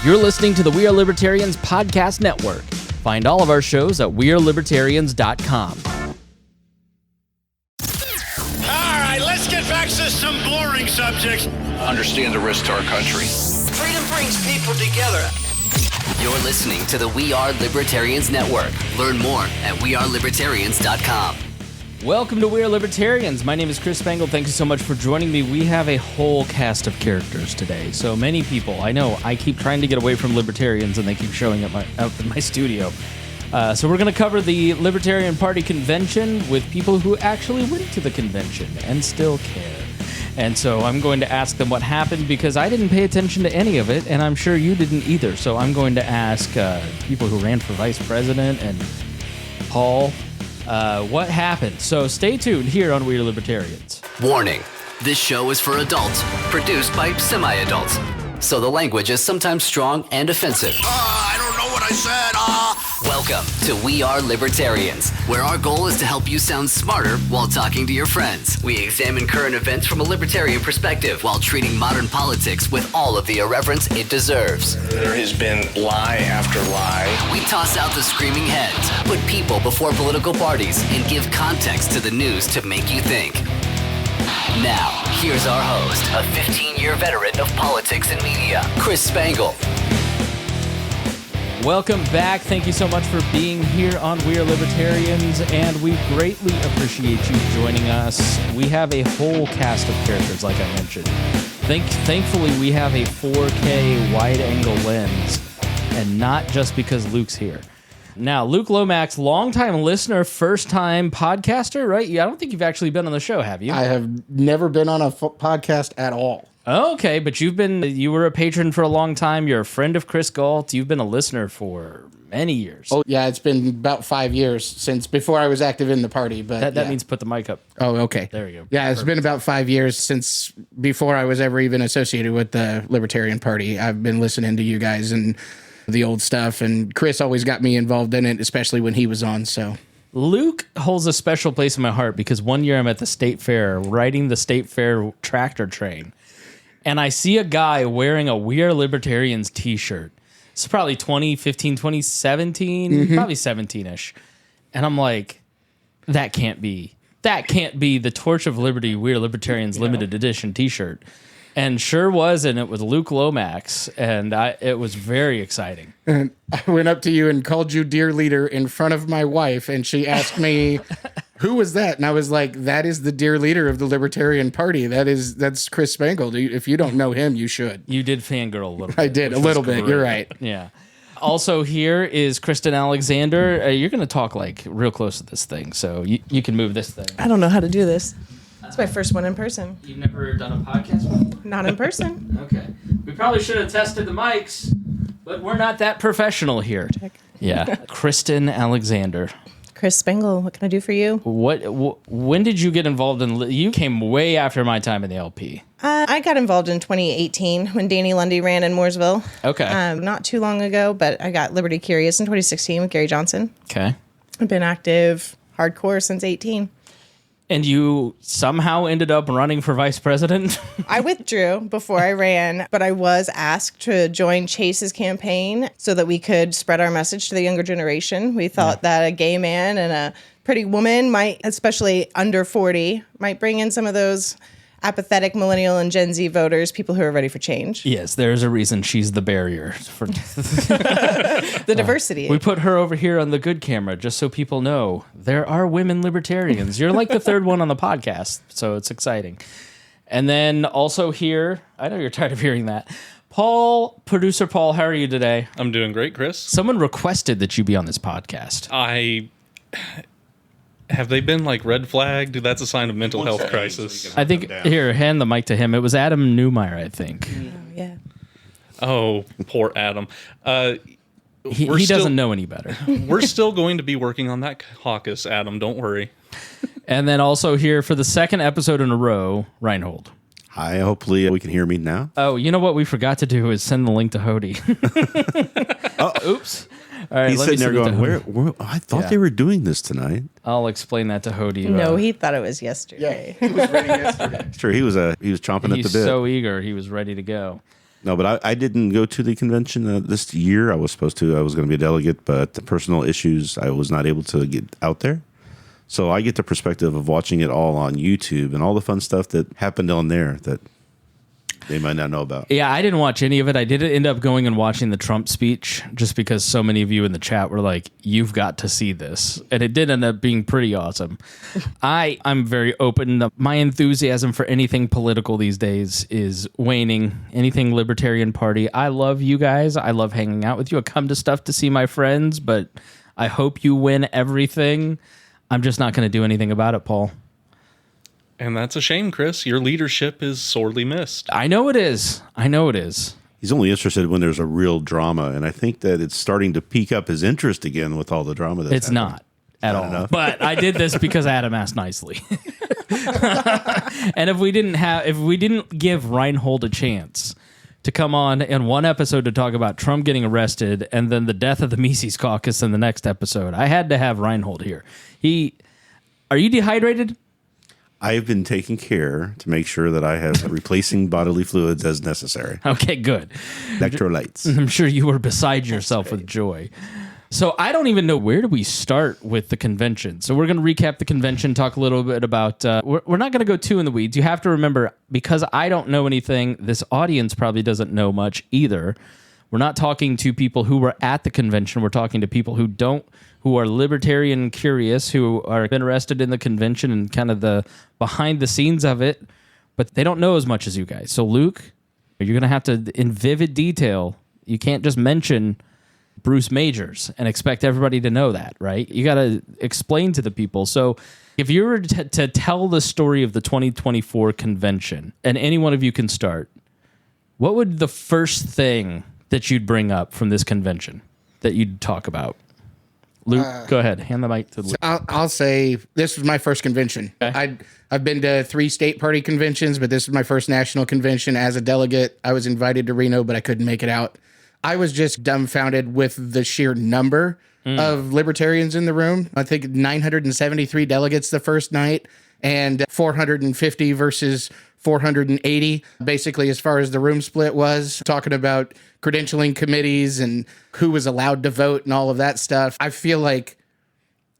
You're listening to the We Are Libertarians podcast network. Find all of our shows at wearelibertarians.com. All right, let's get back to some boring subjects. Understand the risk to our country. Freedom brings people together. You're listening to the We Are Libertarians Network. Learn more at wearelibertarians.com. Welcome to We Are Libertarians. My name is Chris Spangle. Thank you so much for joining me. We have a whole cast of characters today. So many people. I know I keep trying to get away from libertarians and they keep showing up in my studio. So we're going to cover the Libertarian Party convention with people who actually went to the convention and still care. And so I'm going to ask them what happened because I didn't pay attention to any of it, and I'm sure you didn't either. So I'm going to ask people who ran for vice president and Paul what happened. So stay tuned here on We Are Libertarians. Warning, this show is for adults, produced by semi-adults. So the language is sometimes strong and offensive. I don't know what I said. Welcome to We Are Libertarians, where our goal is to help you sound smarter while talking to your friends. We examine current events from a libertarian perspective while treating modern politics with all of the irreverence it deserves. There has been lie after lie. We toss out the screaming heads, put people before political parties, and give context to the news to make you think. Now, here's our host, a 15-year veteran of politics and media, Chris Spangle. Welcome back. Thank you so much for being here on We Are Libertarians, and we greatly appreciate you joining us. We have a whole cast of characters, like I mentioned. Thankfully, we have a 4K wide-angle lens, and not just because Luke's here. Now, Luke Lomax, longtime listener, first-time podcaster, right? I don't think you've actually been on the show, have you? I have never been on a podcast at all. Okay, but you were a patron for a long time. You're a friend of Chris Galt. You've been a listener for many years. Oh, yeah, it's been about 5 years since before I was active in the party. But that means put the mic up. Oh, okay. There you go. Yeah, it's been about 5 years since before I was ever even associated with the Libertarian Party. I've been listening to you guys and the old stuff, and Chris always got me involved in it, especially when he was on, so... Luke holds a special place in my heart because one year I'm at the state fair riding the state fair tractor train, and I see a guy wearing a We Are Libertarians t-shirt. It's probably 2015, 2017, probably 17-ish. And I'm like, that can't be the Torch of Liberty We Are Libertarians limited edition t-shirt. And sure was, and it was Luke Lomax, and it was very exciting. And I went up to you and called you dear leader in front of my wife, and she asked me, who was that? And I was like, that is the dear leader of the Libertarian Party. That's Chris Spangle. If you don't know him, you should. You did fangirl a little bit. I did, a little bit. Great. You're right. Yeah. Also here is Kristen Alexander. You're going to talk like real close to this thing, so you can move this thing. I don't know how to do this. It's my first one in person. You've never done a podcast before? Not in person. Okay. We probably should have tested the mics, but we're not that professional here. Check. Yeah. Kristen Alexander. Chris Spangle, what can I do for you? When did you get involved in... You came way after my time in the LP. I got involved in 2018 when Danny Lundy ran in Mooresville. Okay. Not too long ago, but I got Liberty Curious in 2016 with Gary Johnson. Okay. I've been active hardcore since 18. And you somehow ended up running for vice president? I withdrew before I ran, but I was asked to join Chase's campaign so that we could spread our message to the younger generation. We thought that a gay man and a pretty woman might, especially under 40, might bring in some of those apathetic millennial and Gen Z voters, people who are ready for change. Yes, there's a reason she's the barrier. For the diversity. We put her over here on the good camera just so people know there are women libertarians. You're like the third one on the podcast, so it's exciting. And then also here, I know you're tired of hearing that, Producer Paul, how are you today? I'm doing great, Chris. Someone requested that you be on this podcast. Have they been like red flagged? That's a sign of mental health crisis. I think, here, hand the mic to him. It was Adam Newmeyer, I think. Oh, yeah. Oh, poor Adam. He doesn't know any better. We're still going to be working on that caucus, Adam. Don't worry. And then also here for the second episode in a row, Reinhold. Hi, hopefully we can hear me now. Oh, you know what we forgot to do is send the link to Hody. Oops. All right, he's sitting there going, where? I thought they were doing this tonight. I'll explain that to Hody. No, he thought it was yesterday. Yeah, he was ready yesterday. Sure, he was chomping at the bit. He's so eager. He was ready to go. No, but I didn't go to the convention this year. I was supposed to. I was going to be a delegate, but the personal issues, I was not able to get out there. So I get the perspective of watching it all on YouTube and all the fun stuff that happened on there that they might not know about. Yeah, I didn't watch any of it. I did end up going and watching the Trump speech just because so many of you in the chat were like, you've got to see this. And it did end up being pretty awesome. I'm very open. My enthusiasm for anything political these days is waning. Anything Libertarian Party. I love you guys. I love hanging out with you. I come to stuff to see my friends, but I hope you win everything. I'm just not going to do anything about it, Paul. And that's a shame, Chris. Your leadership is sorely missed. I know it is. He's only interested when there's a real drama, and I think that it's starting to pique up his interest again with all the drama that's It's happening. not at all. Enough. But I did this because Adam asked nicely. And if we didn't give Reinhold a chance to come on in one episode to talk about Trump getting arrested and then the death of the Mises Caucus in the next episode, I had to have Reinhold here. Are you dehydrated? I've been taking care to make sure that I have replacing bodily fluids as necessary. Okay, good. Electrolytes. I'm sure you were beside yourself with joy. So I don't even know where do we start with the convention. So we're going to recap the convention, talk a little bit about, we're not going to go too in the weeds. You have to remember, because I don't know anything, this audience probably doesn't know much either. We're not talking to people who were at the convention. We're talking to people who are libertarian curious, who are interested in the convention and kind of the behind the scenes of it, but they don't know as much as you guys. So Luke, you're going to have to, in vivid detail, you can't just mention Bruce Majors and expect everybody to know that, right? You got to explain to the people. So if you were to tell the story of the 2024 convention, and any one of you can start, what would the first thing that you'd bring up from this convention that you'd talk about? Luke, go ahead. Hand the mic to Luke. I'll say this was my first convention. Okay. I've been to 3 state party conventions, but this was my first national convention as a delegate. I was invited to Reno, but I couldn't make it out. I was just dumbfounded with the sheer number of libertarians in the room. I think 973 delegates the first night and 450 versus 480, basically, as far as the room split was, talking about credentialing committees and who was allowed to vote and all of that stuff. I feel like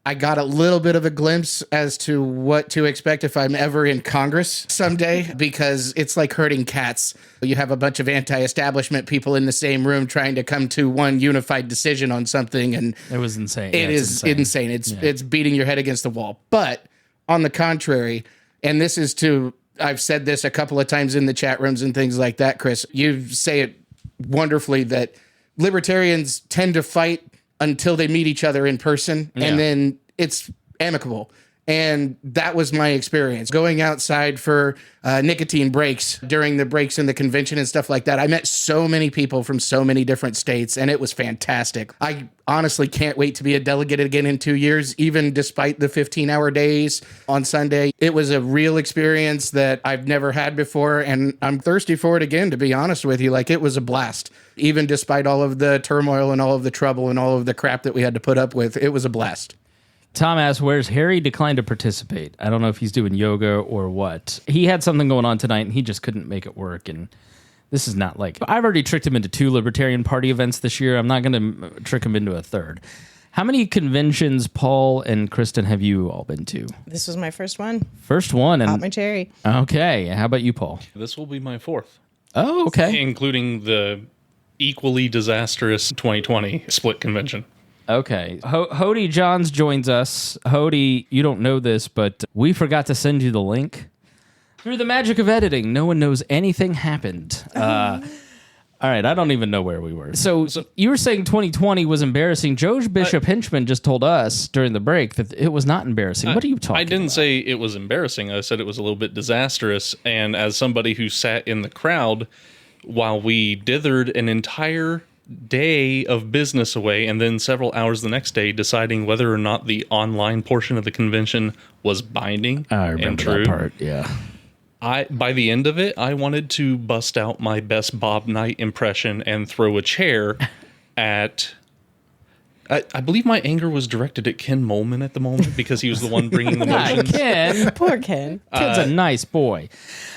I got a little bit of a glimpse as to what to expect if I'm ever in Congress someday, because it's like herding cats. You have a bunch of anti-establishment people in the same room trying to come to one unified decision on something, and It was insane. it is insane. It's beating your head against the wall. But on the contrary, and this is to, I've said this a couple of times in the chat rooms and things like that, Chris, you say it wonderfully that libertarians tend to fight until they meet each other in person, and then it's amicable. And that was my experience. Going outside for nicotine breaks during the breaks in the convention and stuff like that, I met so many people from so many different states, and it was fantastic. I honestly can't wait to be a delegate again in 2 years, even despite the 15-hour days on Sunday. It was a real experience that I've never had before, and I'm thirsty for it again, to be honest with you. Like, it was a blast. Even despite all of the turmoil and all of the trouble and all of the crap that we had to put up with, it was a blast. Tom asks, where's Harry? Declined to participate. I don't know if he's doing yoga or what. He had something going on tonight, and he just couldn't make it work. And this is not like... I've already tricked him into 2 Libertarian Party events this year. I'm not going to trick him into a 3rd. How many conventions, Paul and Kristen, have you all been to? This was my first one. First one. Pop And my cherry. okay. How about you, Paul? This will be my 4th, Oh, okay. including the equally disastrous 2020 split convention. Okay. Hody Johns joins us. Hody, you don't know this, but we forgot to send you the link. Through the magic of editing, no one knows anything happened. All right, I don't even know where we were. So you were saying 2020 was embarrassing. Joe Bishop Hinchman just told us during the break that it was not embarrassing. What are you talking about? I didn't say it was embarrassing. I said it was a little bit disastrous. And as somebody who sat in the crowd while we dithered an entire day of business away and then several hours the next day deciding whether or not the online portion of the convention was binding I remember and true. that part, yeah. By the end of it, I wanted to bust out my best Bob Knight impression and throw a chair at... I believe my anger was directed at Ken Molman at the moment because he was the one bringing the motions. Ken. Poor Ken. Ken's a nice boy.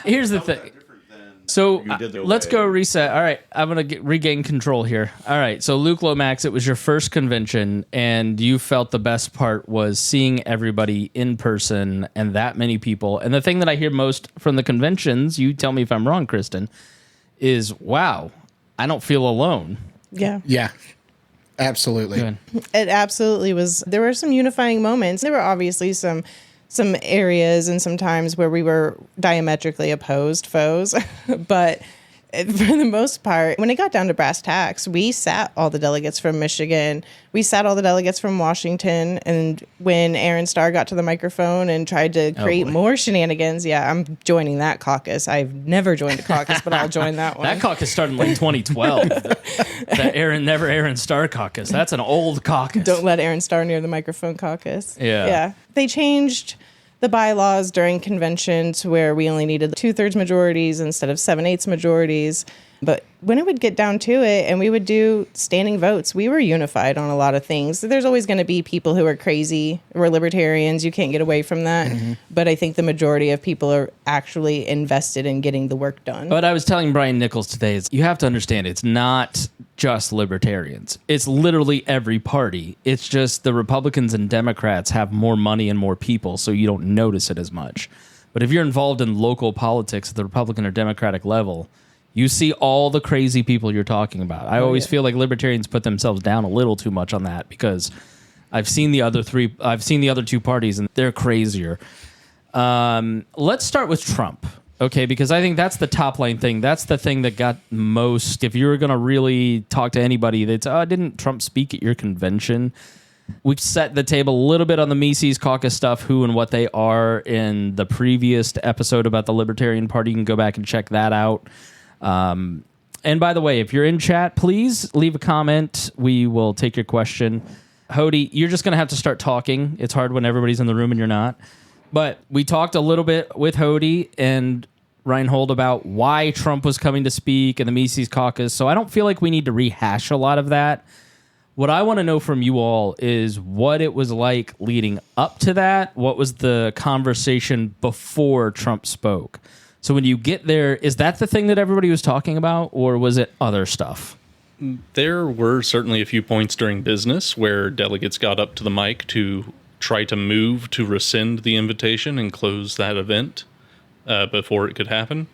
Here's the thing. So You did their let's way. go reset. All right, I'm going to regain control here. All right, so Luke Lomax, it was your first convention, and you felt the best part was seeing everybody in person and that many people. And the thing that I hear most from the conventions, you tell me if I'm wrong, Kristen, is, wow, I don't feel alone. Yeah. Yeah, absolutely. Good. It absolutely was. There were some unifying moments. There were obviously some areas and some times where we were diametrically opposed foes, but for the most part, when it got down to brass tacks, we sat all the delegates from Michigan. We sat all the delegates from Washington. And when Aaron Starr got to the microphone and tried to create more shenanigans, yeah, I'm joining that caucus. I've never joined a caucus, but I'll join that one. That caucus started in like 2012. That Aaron Starr caucus. That's an old caucus. Don't let Aaron Starr near the microphone caucus. Yeah. Yeah. They changed the bylaws during convention to where we only needed 2/3 majorities instead of 7/8 majorities. But when it would get down to it and we would do standing votes, we were unified on a lot of things. There's always going to be people who are crazy. We're libertarians. You can't get away from that. Mm-hmm. But I think the majority of people are actually invested in getting the work done. What I was telling Brian Nichols today is you have to understand it's not just libertarians. It's literally every party. It's just the Republicans and Democrats have more money and more people, so you don't notice it as much. But if you're involved in local politics at the Republican or Democratic level, you see all the crazy people you're talking about. I always feel like libertarians put themselves down a little too much on that because I've seen the other two parties and they're crazier. Let's start with Trump. Okay, because I think that's the top line thing. That's the thing that got most. If you were going to really talk to anybody, they'd say, didn't Trump speak at your convention? We set the table a little bit on the Mises Caucus stuff, who and what they are in the previous episode about the Libertarian Party. You can go back and check that out. And by the way, if you're in chat, please leave a comment. We will take your question. Hody, you're just going to have to start talking. It's hard when everybody's in the room and you're not. But we talked a little bit with Hody and Reinhold about why Trump was coming to speak and the Mises Caucus. So I don't feel like we need to rehash a lot of that. What I want to know from you all is what it was like leading up to that. What was the conversation before Trump spoke? So when you get there, is that the thing that everybody was talking about, or was it other stuff? There were certainly a few points during business where delegates got up to the mic to try to move to rescind the invitation and close that event before it could happen.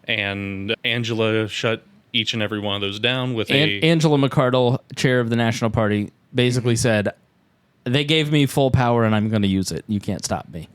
And Angela shut each and every one of those down with Angela McArdle, chair of the National Party, basically said, they gave me full power and I'm going to use it. You can't stop me.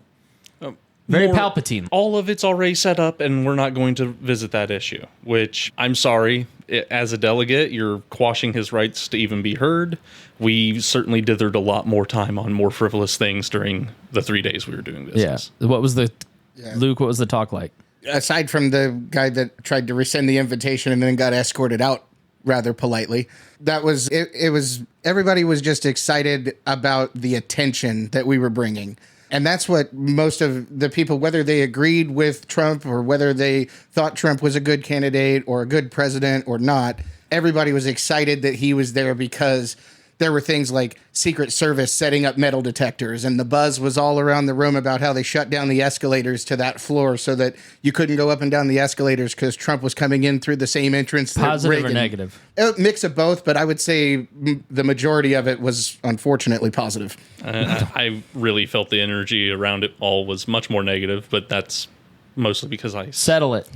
Very Palpatine. All of it's already set up, and we're not going to visit that issue, which I'm sorry. As a delegate, you're quashing his rights to even be heard. We certainly dithered a lot more time on more frivolous things during the 3 days we were doing business. Yeah. Luke, what was the talk like? Aside from the guy that tried to rescind the invitation and then got escorted out rather politely, that was it was everybody was just excited about the attention that we were bringing. And that's what most of the people, whether they agreed with Trump or whether they thought Trump was a good candidate or a good president or not, everybody was excited that he was there because there were things like Secret Service setting up metal detectors, and the buzz was all around the room about how they shut down the escalators to that floor so that you couldn't go up and down the escalators because Trump was coming in through the same entrance. Positive or negative? A mix of both, but I would say the majority of it was unfortunately positive. I really felt the energy around it all was much more negative, but that's mostly because I... Settle it.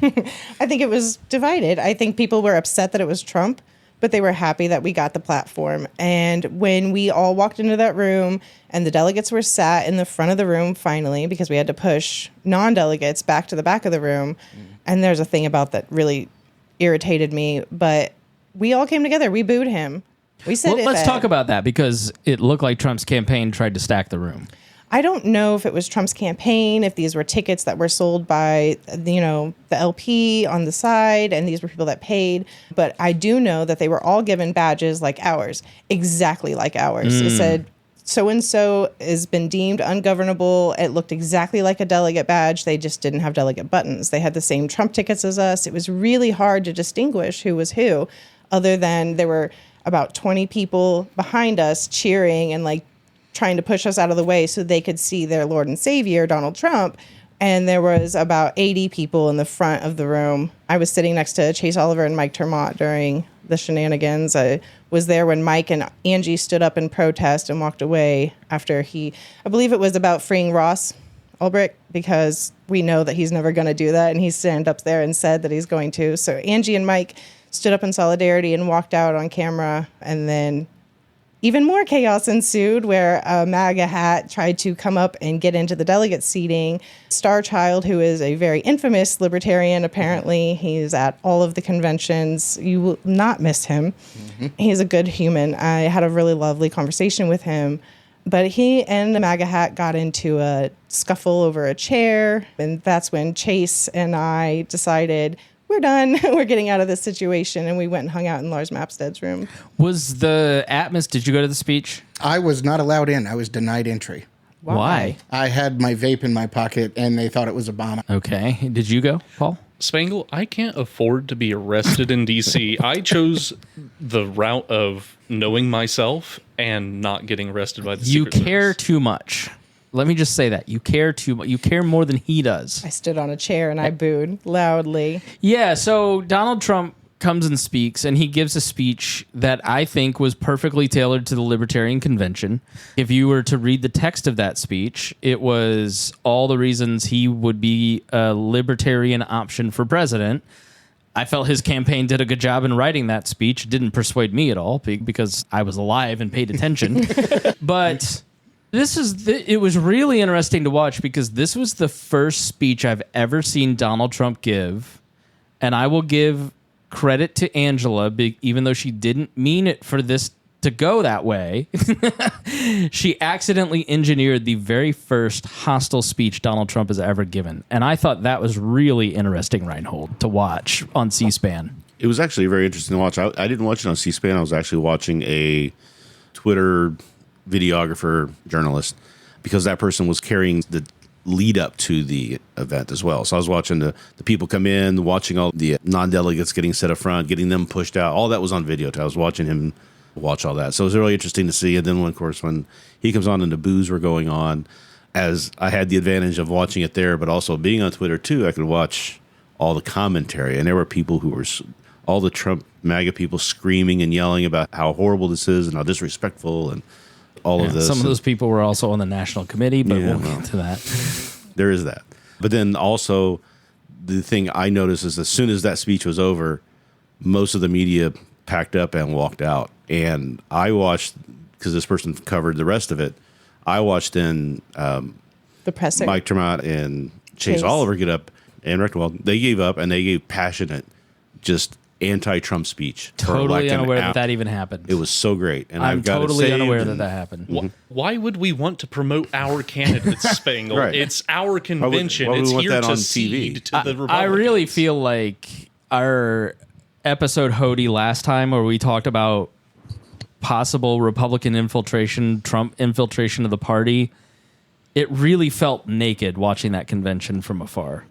I think it was divided. I think people were upset that it was Trump, but they were happy that we got the platform. And when we all walked into that room and the delegates were sat in the front of the room finally, because we had to push non-delegates back to the back of the room. And there's a thing about that really irritated me, but we all came together. We booed him. We said, well, let's talk about that because it looked like Trump's campaign tried to stack the room. I don't know if it was Trump's campaign, if these were tickets that were sold by, the LP on the side, and these were people that paid. But I do know that they were all given badges like ours, exactly like ours. It said, so-and-so has been deemed ungovernable. It looked exactly like a delegate badge. They just didn't have delegate buttons. They had the same Trump tickets as us. It was really hard to distinguish who was who, other than there were about 20 people behind us cheering and trying to push us out of the way so they could see their Lord and Savior, Donald Trump. And there was about 80 people in the front of the room. I was sitting next to Chase Oliver and Mike Termont during the shenanigans. I was there when Mike and Angie stood up in protest and walked away after I believe it was about freeing Ross Ulbricht, because we know that he's never going to do that. And he stand up there and said that he's going to. So Angie and Mike stood up in solidarity and walked out on camera. And then even more chaos ensued, where a MAGA hat tried to come up and get into the delegate seating. Star Child, who is a very infamous libertarian, apparently, he's at all of the conventions. You will not miss him. Mm-hmm. He's a good human. I had a really lovely conversation with him. But he and the MAGA hat got into a scuffle over a chair. And that's when Chase and I decided, we're done. We're getting out of this situation. And we went and hung out in Lars Mapstead's room. Was the did you go to the speech? I was not allowed in. I was denied entry. Why? I had my vape in my pocket, and they thought it was a bomb. Okay. Did you go, Paul? Spangle, I can't afford to be arrested in D.C. I chose the route of knowing myself and not getting arrested by the Secret You care Service. too much. Let me just say that. You care too much. You care more than he does. I stood on a chair and I booed loudly. Yeah, so Donald Trump comes and speaks, and he gives a speech that I think was perfectly tailored to the Libertarian Convention. If you were to read the text of that speech, it was all the reasons he would be a libertarian option for president. I felt his campaign did a good job in writing that speech. It didn't persuade me at all because I was alive and paid attention. But it was really interesting to watch, because this was the first speech I've ever seen Donald Trump give, and I will give credit to Angela, even though she didn't mean it for this to go that way. She accidentally engineered the very first hostile speech Donald Trump has ever given. And I thought that was really interesting, Reinhold, to watch on C-SPAN. It was actually very interesting to watch. I didn't watch it on C-SPAN. I was actually watching a Twitter videographer journalist, because that person was carrying the lead up to the event as well. So I was watching the people come in, watching all the non-delegates getting set up front, getting them pushed out. All that was on video. I was watching him watch all that. So it was really interesting to see. And then, of course, when he comes on and the boos were going on, as I had the advantage of watching it there, but also being on Twitter too, I could watch all the commentary. And there were people who were, all the Trump MAGA people, screaming and yelling about how horrible this is and how disrespectful and all of this. Some of those people were also on the National Committee, but we'll get to that. There is that. But then also, the thing I noticed is as soon as that speech was over, most of the media packed up and walked out. And I watched, because this person covered the rest of it, I watched then The presser. Mike Termont and Chase Oliver get up and Rectenwald. They gave up, and they gave passionate, just anti-Trump speech. Totally unaware that even happened. It was so great. And I'm I've got totally unaware that happened. Why would we want to promote our candidates, Spangle? Right. It's our convention. why would we It's want here that to on cede TV? to the Republicans. I really feel like our episode Hody last time, where we talked about possible Republican infiltration, Trump infiltration of the party, it really felt naked watching that convention from afar.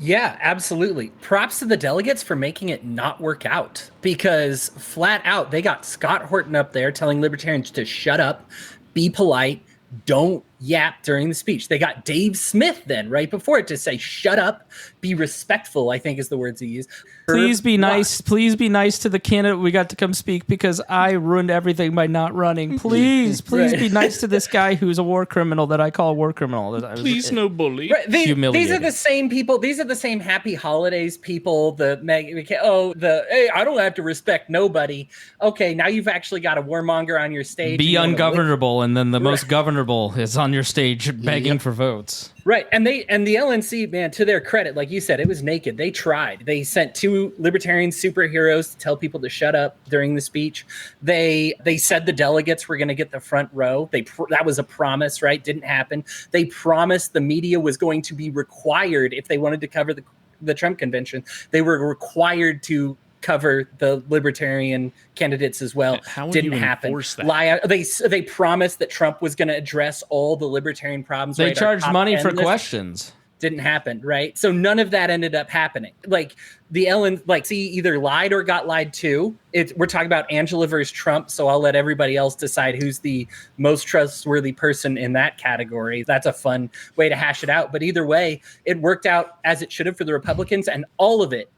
Yeah, absolutely. Props to the delegates for making it not work out, because flat out, they got Scott Horton up there telling libertarians to shut up, be polite, don't yap during the speech. They got Dave Smith then right before it to say, shut up, be respectful, I think is the words he used. Please be nice. Please be nice to the candidate we got to come speak, because I ruined everything by not running. Please be nice to this guy who's a war criminal that I call a war criminal. Please, no bully. Right. These are the same people. These are the same happy holidays people. Hey, I don't have to respect nobody. Okay, now you've actually got a warmonger on your stage. Be ungovernable, and then the most governable is on your stage begging for votes. Right, and the LNC, man, to their credit, like you said, it was naked. They tried. They sent 2 libertarian superheroes to tell people to shut up during the speech. They said the delegates were going to get the front row. That was a promise, right? Didn't happen. They promised the media was going to be required, if they wanted to cover the Trump convention, they were required to cover the libertarian candidates as well. How would Didn't you happen. enforce that? They promised that Trump was going to address all the libertarian problems. They right? Our charged top money 10 for list. questions. didn't happen, right? So none of that ended up happening. Like the LNC either lied or got lied to. We're talking about Angela versus Trump, so I'll let everybody else decide who's the most trustworthy person in that category. That's a fun way to hash it out. But either way, it worked out as it should have for the Republicans, and all of it,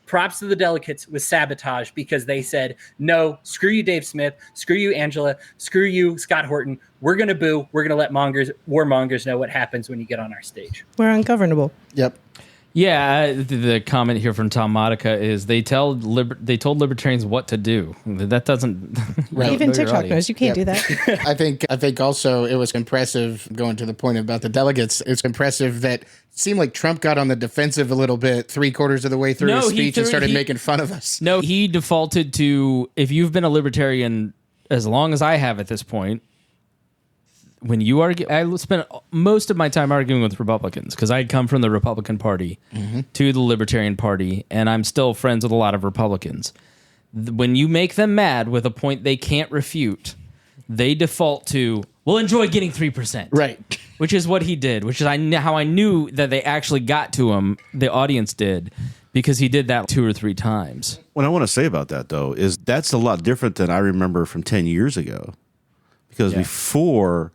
props to the delegates, was sabotage because they said, no, screw you, Dave Smith, screw you, Angela, screw you, Scott Horton. We're going to boo. We're going to let warmongers know what happens when you get on our stage. We're ungovernable. Yep. Yeah, the comment here from Tom Modica is they told libertarians what to do. That doesn't Even TikTok knows you can't do that. I think also it was impressive, going to the point about the delegates, it's impressive that it seemed like Trump got on the defensive a little bit 3/4 of the way through his speech and started making fun of us. No, he defaulted to, if you've been a libertarian as long as I have at this point, when you argue, I spent most of my time arguing with Republicans because I'd come from the Republican Party to the Libertarian Party, and I'm still friends with a lot of Republicans. When you make them mad with a point they can't refute, they default to, well, enjoy getting 3%. Right. Which is what he did, which is how I knew that they actually got to him, the audience did, because he did that 2 or 3 times. What I want to say about that, though, is that's a lot different than I remember from 10 years ago. Because before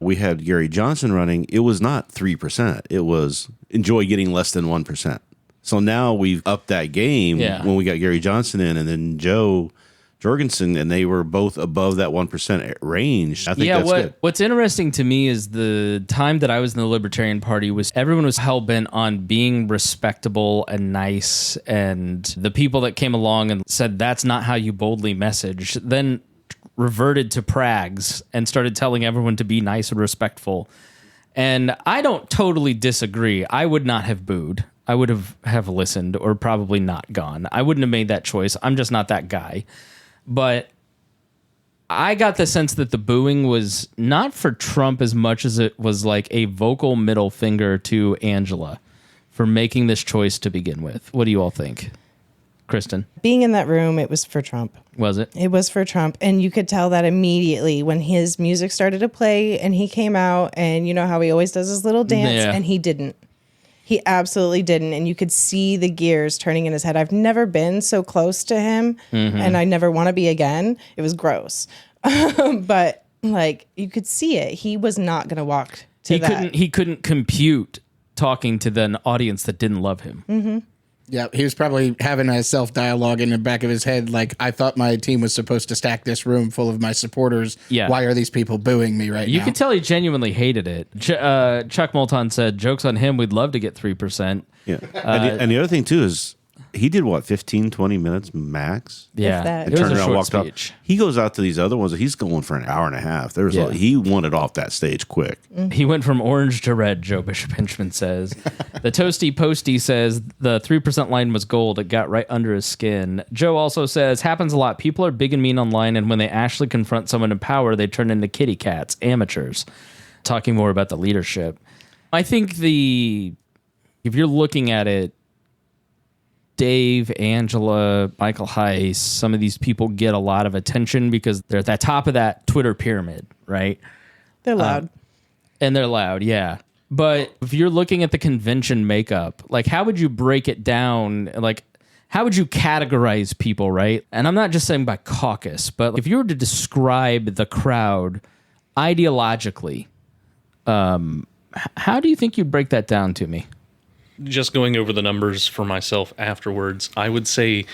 we had Gary Johnson running, it was not 3%. It was enjoy getting less than 1%. So now we've upped that game when we got Gary Johnson in and then Joe Jorgensen, and they were both above that 1% range. I think that's good. What's interesting to me is the time that I was in the Libertarian Party was everyone was hell-bent on being respectable and nice, and the people that came along and said that's not how you boldly message then reverted to prags and started telling everyone to be nice and respectful. And I don't totally disagree. I would not have booed. I would have listened or probably not gone. I wouldn't have made that choice. I'm just not that guy. But I got the sense that the booing was not for Trump as much as it was like a vocal middle finger to Angela for making this choice to begin with. What do you all think? Kristen? Being in that room, it was for Trump. Was it? It was for Trump. And you could tell that immediately when his music started to play and he came out, and you know how he always does his little dance, and he didn't. He absolutely didn't. And you could see the gears turning in his head. I've never been so close to him, and I never want to be again. It was gross. But like you could see it. He was not going to walk to that. He couldn't compute talking to an audience that didn't love him. Mm-hmm. Yeah, he was probably having a self-dialogue in the back of his head, like, I thought my team was supposed to stack this room full of my supporters. Yeah. Why are these people booing me right now? You could tell he genuinely hated it. Chuck Moulton said, joke's on him, we'd love to get 3%. Yeah. And the other thing, too, is he did, 15, 20 minutes max? Yeah. And It was turned a around, short walked speech. out. He goes out to these other ones, he's going for an hour and a half. He wanted off that stage quick. He went from orange to red, Joe Bishop Hinchman says. The Toasty Posty says the 3% line was gold. It got right under his skin. Joe also says, happens a lot. People are big and mean online, and when they actually confront someone in power, they turn into kitty cats, amateurs. Talking more about the leadership. I think if you're looking at it, Dave, Angela, Michael Heiss, some of these people get a lot of attention because they're at the top of that Twitter pyramid, right? They're loud. And they're loud, yeah. But if you're looking at the convention makeup, like how would you break it down? Like how would you categorize people, right? And I'm not just saying by caucus, but if you were to describe the crowd ideologically, how do you think you'd break that down to me? Just going over the numbers for myself afterwards, I would say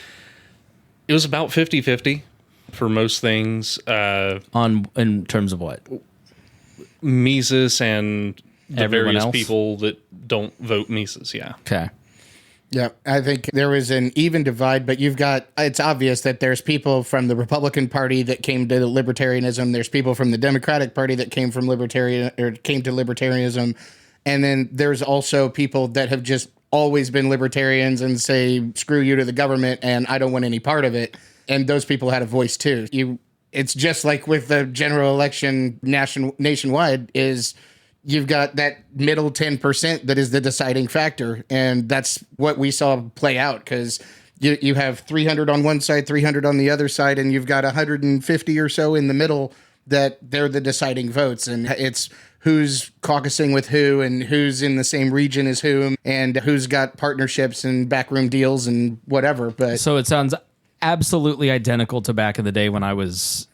it was about 50-50 for most things. In terms of what? Mises and the Everyone various else? people that don't vote Mises, yeah. Okay. Yeah, I think there was an even divide, but it's obvious that there's people from the Republican Party that came to libertarianism. There's people from the Democratic Party that came to libertarianism. And then there's also people that have just always been libertarians and say, screw you to the government and I don't want any part of it. And those people had a voice too. It's just like with the general election nationwide is you've got that middle 10% that is the deciding factor. And that's what we saw play out because you have 300 on one side, 300 on the other side, and you've got 150 or so in the middle that they're the deciding votes. And it's who's caucusing with who and who's in the same region as whom and who's got partnerships and backroom deals and whatever. But So it sounds absolutely identical to back in the day when I was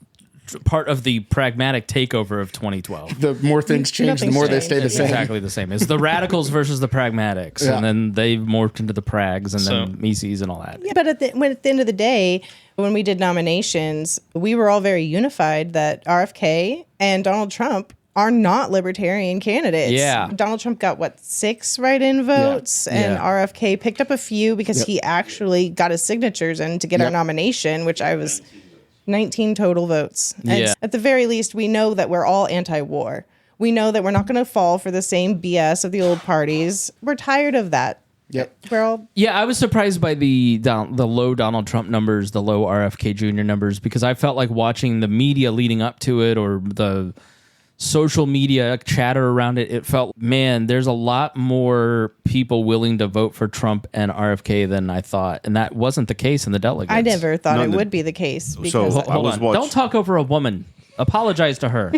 part of the pragmatic takeover of 2012. the more things change, the Nothing's more they changed. stay the It's same. exactly the same. It's the radicals versus the pragmatics, Yeah. and then they morphed into the prags and So- then Mises and all that. Yeah, but at the end of the day, when we did nominations, we were all very unified that RFK and Donald Trump are not libertarian candidates. Yeah. Donald Trump got, 6 write-in votes, and Yeah. RFK picked up a few because he actually got his signatures in to get our Yep. nomination, which I was 19 total votes. And Yeah. at the very least, we know that we're all anti-war. We know that we're not going to fall for the same BS of the old parties. We're tired of that. Yep. We're all Yeah, I was surprised by the low Donald Trump numbers, the low RFK Jr. numbers, because I felt like watching the media leading up to it or the social media chatter around it, it felt, man, there's a lot more people willing to vote for Trump and RFK than I thought. And that wasn't the case in the delegates. I never thought No, it the- would be the case. Because So I Hold was on. watching. Don't talk over a woman. Apologize to her.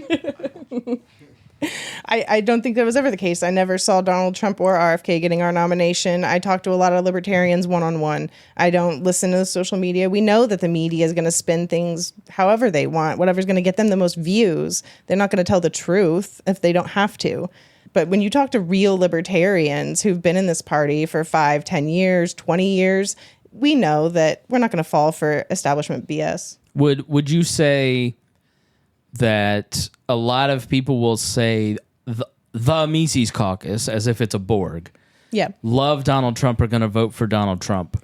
I don't think that was ever the case. I never saw Donald Trump or RFK getting our nomination. I talked to a lot of libertarians one-on-one. I don't listen to the social media. We know that the media is going to spin things however they want, whatever's going to get them the most views. They're not going to tell the truth if they don't have to. But when you talk to real libertarians who've been in this party for 5, 10 years, 20 years, we know that we're not going to fall for establishment BS. Would you say that a lot of people will say the Mises caucus, as if it's a Borg, Yeah. love Donald Trump, are going to vote for Donald Trump?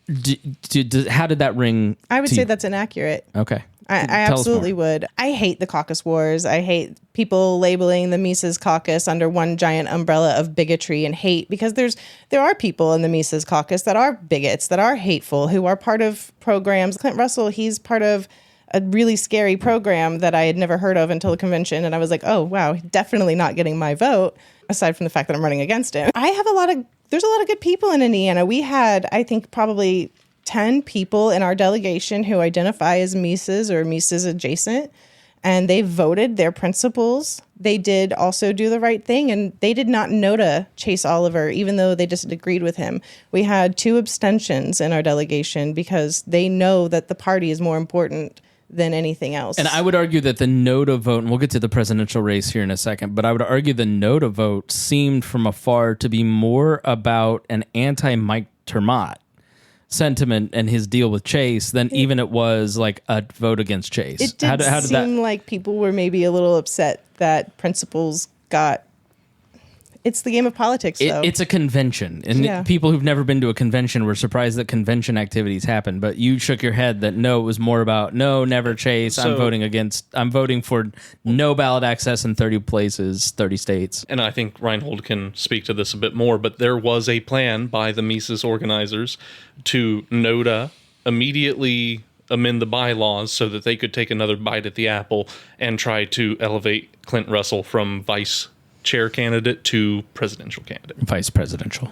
How did that ring? I would to say you? that's inaccurate. Okay. I Tell us absolutely more. would. I hate the caucus wars. I hate people labeling the Mises caucus under one giant umbrella of bigotry and hate, because there are people in the Mises caucus that are bigots, that are hateful, who are part of programs. Clint Russell, he's part of a really scary program that I had never heard of until the convention, and I was like, oh wow, definitely not getting my vote, aside from the fact that I'm running against him. There's a lot of good people in Indiana. We had, I think, probably 10 people in our delegation who identify as Mises or Mises adjacent, and they voted their principles. They did also do the right thing, and they did not NOTA Chase Oliver, even though they disagreed with him. We had 2 abstentions in our delegation because they know that the party is more important than anything else. And I would argue that the NOTA vote, and we'll get to the presidential race here in a second, but I would argue the NOTA vote seemed from afar to be more about an anti-Mike Termott sentiment and his deal with Chase than even it was like a vote against Chase. It did seem like people were maybe a little upset that principles got... It's the game of politics, though. It's a convention, and Yeah. people who've never been to a convention were surprised that convention activities happen. But you shook your head that no, it was more about no, never Chase. I'm voting for no ballot access in 30 places, 30 states. And I think Reinhold can speak to this a bit more, but there was a plan by the Mises organizers to NOTA, immediately amend the bylaws so that they could take another bite at the apple and try to elevate Clint Russell from vice chair candidate to presidential candidate. Vice presidential.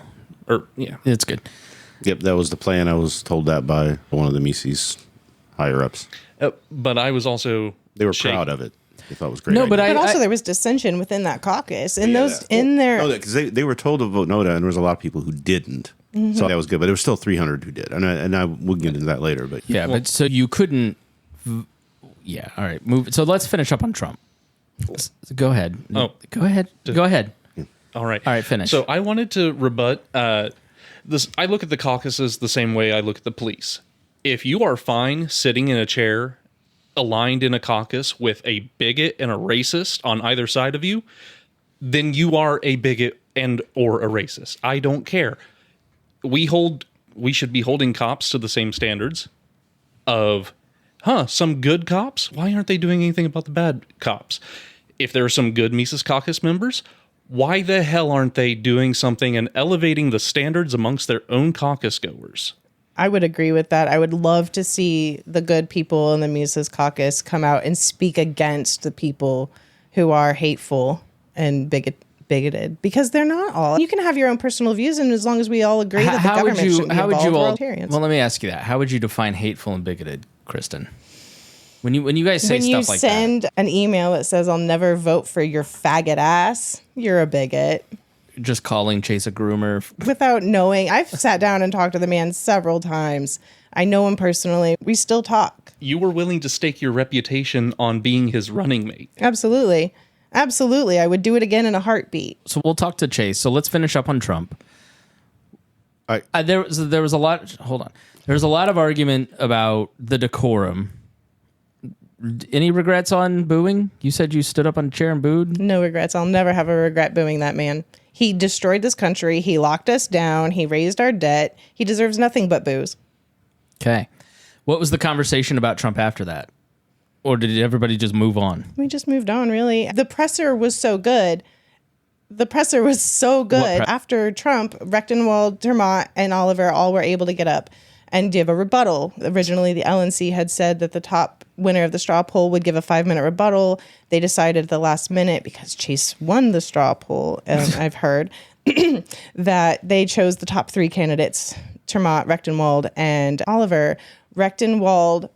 Yeah. It's good. Yep, that was the plan. I was told that by one of the Mises higher ups. But I was also... They were proud of it. They thought it was a great. No, idea. but But also there was dissension within that caucus. And Yeah, those in there... No, because they were told to vote NOTA, and there was a lot of people who didn't. So that was good, but there was still 300 who did, and I we'll get into that later. But Yeah, but so you couldn't. Yeah, all right. Move. So let's finish up on Trump. Go ahead. Oh. Go ahead. Go ahead. All right. All right, finish. So I wanted to rebut this. I look at the caucuses the same way I look at the police. If you are fine sitting in a chair aligned in a caucus with a bigot and a racist on either side of you, then you are a bigot and or a racist. I don't care. We should be holding cops to the same standards of, some good cops? Why aren't they doing anything about the bad cops? If there are some good Mises Caucus members, why the hell aren't they doing something and elevating the standards amongst their own caucus goers? I would agree with that. I would love to see the good people in the Mises Caucus come out and speak against the people who are hateful and bigoted, because they're not all. You can have your own personal views, and as long as we all agree that the government shouldn't be involved, we're all libertarians. Well, let me ask you that. How would you define hateful and bigoted, Kristen? When you guys say When you stuff like send an email that says, I'll never vote for your faggot ass, you're a bigot. that, just calling Chase a groomer. Without knowing, I've sat down and talked to the man several times. I know him personally. We still talk. You were willing to stake your reputation on being his running mate. Absolutely. Absolutely. I would do it again in a heartbeat. So we'll talk to Chase. So let's finish up on Trump. There was a lot. Hold on. There's a lot of argument about the decorum. Any regrets on booing? You said you stood up on a chair and booed. No regrets. I'll never have a regret booing that man. He destroyed this country. He locked us down. He raised our debt. He deserves nothing but boos. Okay. What was the conversation about Trump after that? Or did everybody just move on? We just moved on, really. The presser was so good. After Trump, Rechtenwald, Termott, and Oliver all were able to get up and give a rebuttal. Originally, the LNC had said that the top winner of the straw poll would give a 5-minute rebuttal. They decided at the last minute, because Chase won the straw poll, I've heard, that they chose the top 3 candidates, Termott, Rechtenwald, and Oliver. Rechtenwald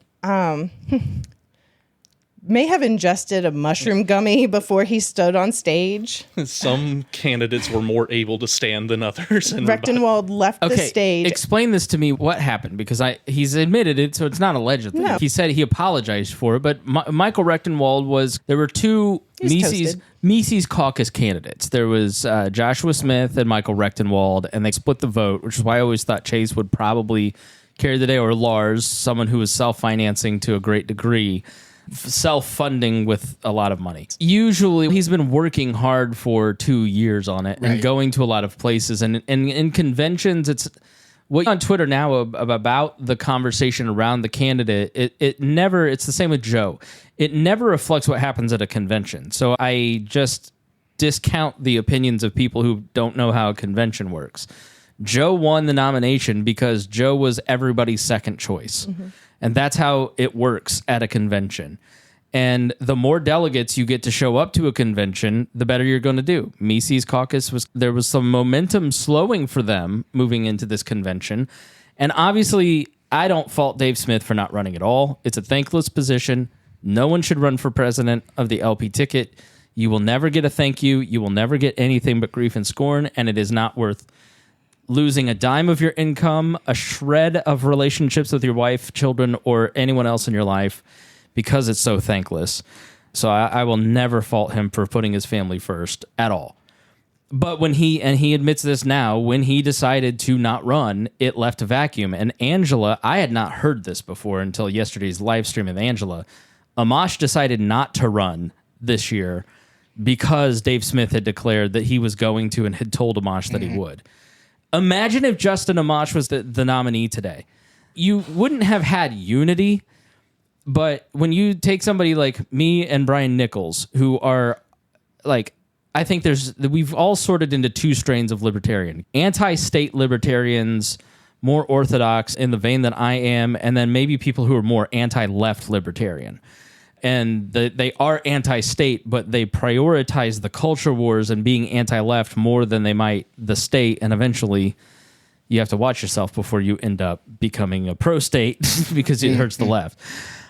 may have ingested a mushroom gummy before he stood on stage. Some candidates were more able to stand than others. And Rechtenwald left the stage. Explain this to me. What happened? Because he's admitted it, so it's not allegedly. No. He said he apologized for it, but Michael Rechtenwald there were 2 Mises caucus candidates. There was Joshua Smith and Michael Rechtenwald, and they split the vote, which is why I always thought Chase would probably carry the day, or Lars, someone who was self-financing to a great degree, self-funding with a lot of money. Usually he's been working hard for 2 years on it and going to a lot of places, and in conventions, it's what on Twitter now about the conversation around the candidate. It never, it's the same with Joe. It never reflects what happens at a convention. So I just discount the opinions of people who don't know how a convention works. Joe won the nomination because Joe was everybody's second choice. Mm-hmm. And that's how it works at a convention. And the more delegates you get to show up to a convention, the better you're going to do. Mises caucus there was some momentum slowing for them moving into this convention. And obviously, I don't fault Dave Smith for not running at all. It's a thankless position. No one should run for president of the LP ticket. You will never get a thank you. You will never get anything but grief and scorn, and it is not worth losing a dime of your income, a shred of relationships with your wife, children, or anyone else in your life because it's so thankless. So I will never fault him for putting his family first at all. But when he admits this now, when he decided to not run, it left a vacuum. And Angela, I had not heard this before until yesterday's live stream of Angela. Amash decided not to run this year because Dave Smith had declared that he was going to and had told Amash that he would. Imagine if Justin Amash was the nominee today. You wouldn't have had unity, but when you take somebody like me and Brian Nichols, who are like, I think we've all sorted into 2 strains of libertarian. Anti-state libertarians, more orthodox in the vein that I am, and then maybe people who are more anti-left libertarian. And they are anti-state, but they prioritize the culture wars and being anti-left more than they might the state. And eventually, you have to watch yourself before you end up becoming a pro-state because it hurts the left.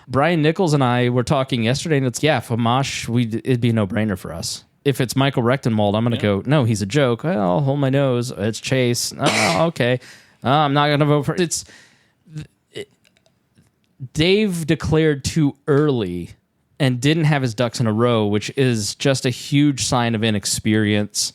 Brian Nichols and I were talking yesterday, and it's, for Amash, it'd be a no-brainer for us. If it's Michael Rechtenwald, I'm going to go, no, he's a joke. Well, I'll hold my nose. It's Chase. Oh, okay. I'm not going to vote for it. Dave declared too early and didn't have his ducks in a row, which is just a huge sign of inexperience,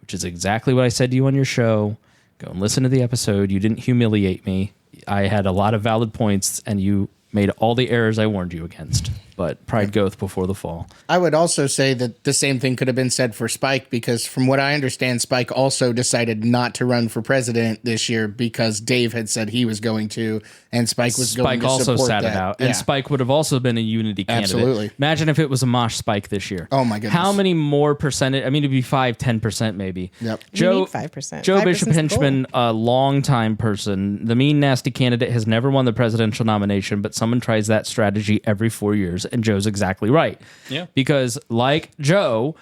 which is exactly what I said to you on your show. Go and listen to the episode. You didn't humiliate me. I had a lot of valid points, and you made all the errors I warned you against. But pride goeth before the fall. I would also say that the same thing could have been said for Spike, because from what I understand, Spike also decided not to run for president this year because Dave had said he was going to, and Spike was going to support that. Spike also sat it out, and Spike would have also been a unity candidate. Absolutely. Imagine if it was a Mosh Spike this year. Oh my goodness. How many more percentage? I mean, it'd be 5-10% maybe. Yep. You need 5%. Joe 5% Bishop 's the Henchman, goal. a longtime person, the mean, nasty candidate, has never won the presidential nomination, but someone tries that strategy every 4 years, and Joe's exactly right. Yeah. Because like Joe,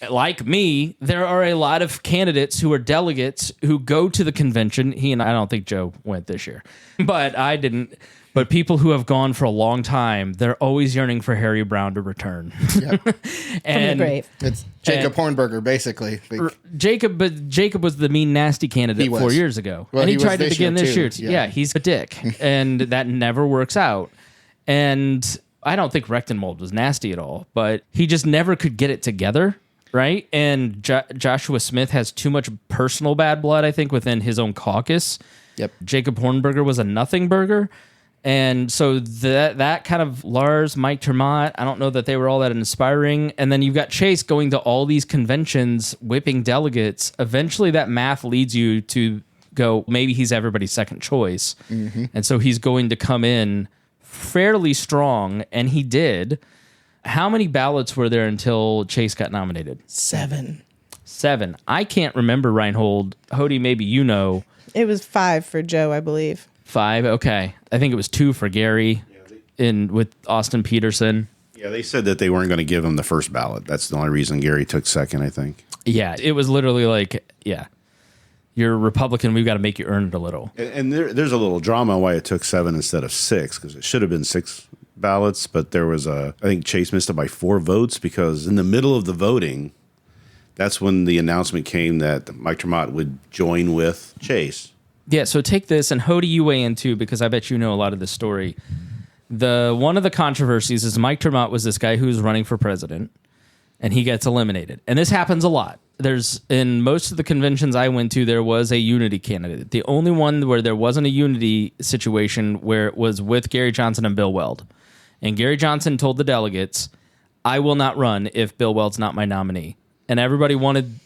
like me, there are a lot of candidates who are delegates who go to the convention. I don't think Joe went this year, but I didn't. But people who have gone for a long time, they're always yearning for Harry Brown to return. Yep. From the grave. It's Jacob Hornberger, basically. Jacob was the mean, nasty candidate 4 years ago. Well, and he was tried it again this year. too. Yeah, he's a dick. And that never works out. And I don't think Rechtenwald was nasty at all, but he just never could get it together, right? And Joshua Smith has too much personal bad blood, I think, within his own caucus. Yep. Jacob Hornberger was a nothing burger. And so that kind of Lars, Mike Termott, I don't know that they were all that inspiring. And then you've got Chase going to all these conventions, whipping delegates. Eventually that math leads you to go, maybe he's everybody's second choice. Mm-hmm. And so he's going to come in fairly strong, and he did. How many ballots were there until Chase got nominated? 7. I can't remember, Reinhold. Hody, maybe you know. It was 5 for Joe, I believe. 5, okay. I think it was 2 for Gary with Austin Peterson. Yeah, they said that they weren't going to give him the first ballot. That's the only reason Gary took second, I think. Yeah, it was literally like, yeah, you're a Republican, we've got to make you earn it a little. And there's a little drama why it took 7 instead of 6, because it should have been 6 ballots, but there was I think Chase missed it by 4 votes, because in the middle of the voting, that's when the announcement came that Mike Termott would join with Chase. Yeah, so take this, and Hody, you weigh in too, because I bet you know a lot of this story. One of the controversies is Mike Termott was this guy who was running for president, and he gets eliminated. And this happens a lot. In most of the conventions I went to, there was a unity candidate. The only one where there wasn't a unity situation where it was with Gary Johnson and Bill Weld. And Gary Johnson told the delegates, I will not run if Bill Weld's not my nominee. And everybody wanted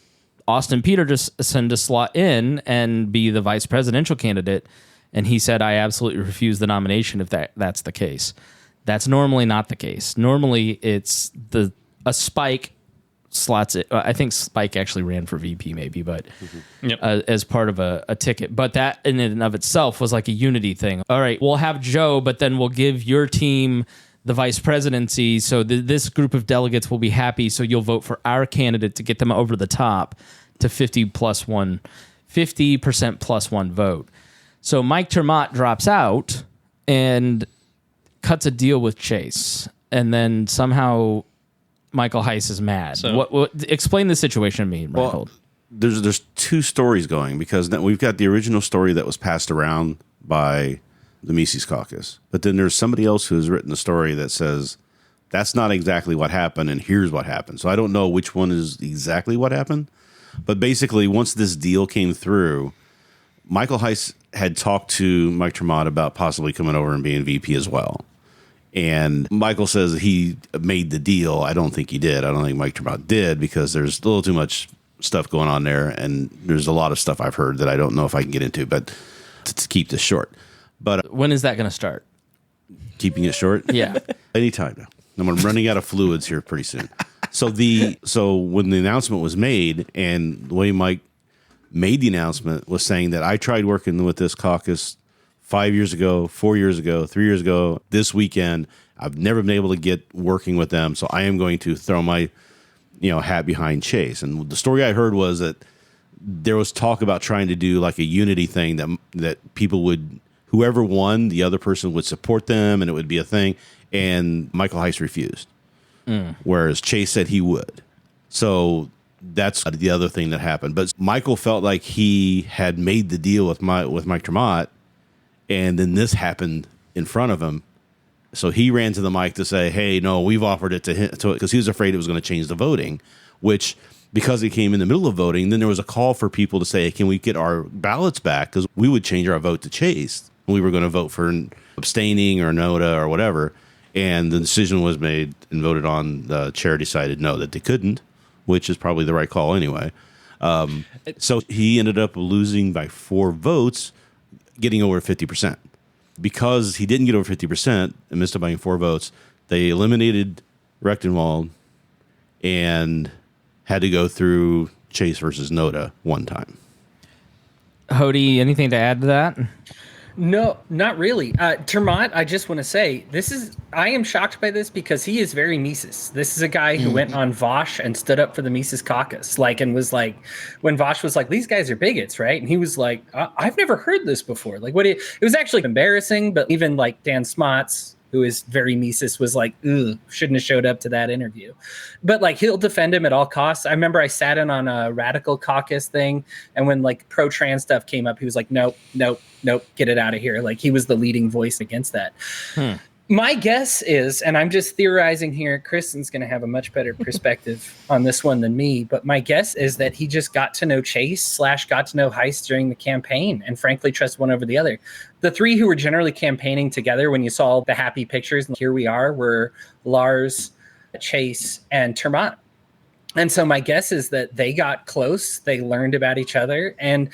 Austin Peterson to slot in and be the vice presidential candidate, and he said, I absolutely refuse the nomination if that's the case. That's normally not the case. Normally, it's a Spike slots it. I think Spike actually ran for VP maybe, but as part of a ticket. But that in and of itself was like a unity thing. All right, we'll have Joe, but then we'll give your team the vice presidency, so this group of delegates will be happy, so you'll vote for our candidate to get them over the top to 50% plus one vote. So Mike Termott drops out and cuts a deal with Chase, and then somehow Michael Heiss is mad. So, what explain the situation to me, Reinhold. Well, there's 2 stories going, because we've got the original story that was passed around by the Mises Caucus. But then there's somebody else who has written a story that says that's not exactly what happened, and here's what happened. So I don't know which one is exactly what happened. But basically, once this deal came through, Michael Heiss had talked to Mike Termott about possibly coming over and being VP as well. And Michael says he made the deal. I don't think he did. I don't think Mike Termott did, because there's a little too much stuff going on there, and there's a lot of stuff I've heard that I don't know if I can get into, but to keep this short. But when is that going to start? Keeping it short? Yeah. Anytime now. I'm running out of fluids here pretty soon. So when the announcement was made, and the way Mike made the announcement was saying that I tried working with this caucus 5 years ago, 4 years ago, 3 years ago, this weekend. I've never been able to get working with them, so I am going to throw my hat behind Chase. And the story I heard was that there was talk about trying to do like a unity thing that people would, whoever won, the other person would support them, and it would be a thing. And Michael Heiss refused, whereas Chase said he would. So that's the other thing that happened. But Michael felt like he had made the deal with Mike Termott, and then this happened in front of him. So he ran to the mic to say, hey, no, we've offered it to him, because he was afraid it was going to change the voting, which, because it came in the middle of voting, then there was a call for people to say, can we get our ballots back? Because we would change our vote to Chase. We were going to vote for abstaining or NOTA or whatever. And the decision was made and voted on. The chair decided no, that they couldn't, which is probably the right call anyway. So he ended up losing by 4 votes, getting over 50%. Because he didn't get over 50% and missed it by 4 votes, they eliminated Rechtenwald and had to go through Chase versus NOTA one time. Hody, anything to add to that? No, not really. Termont, I just want to say I am shocked by this because he is very Mises. This is a guy who went on Vosh and stood up for the Mises caucus, and was like, when Vosh was like, these guys are bigots, right? And he was like, I've never heard this before. It was actually embarrassing, but even like Dan Smots, who is very Mises, was like, ugh, shouldn't have showed up to that interview. But he'll defend him at all costs. I remember I sat in on a radical caucus thing, and when pro-trans stuff came up, he was like, nope, get it out of here. He was the leading voice against that. My guess is, and I'm just theorizing here, Kristen's going to have a much better perspective on this one than me, but my guess is that he just got to know Chase / got to know Heist during the campaign and frankly trust one over the other. The three who were generally campaigning together when you saw the happy pictures, and here we are, were Lars, Chase, and Termont. And so my guess is that they got close, they learned about each other, and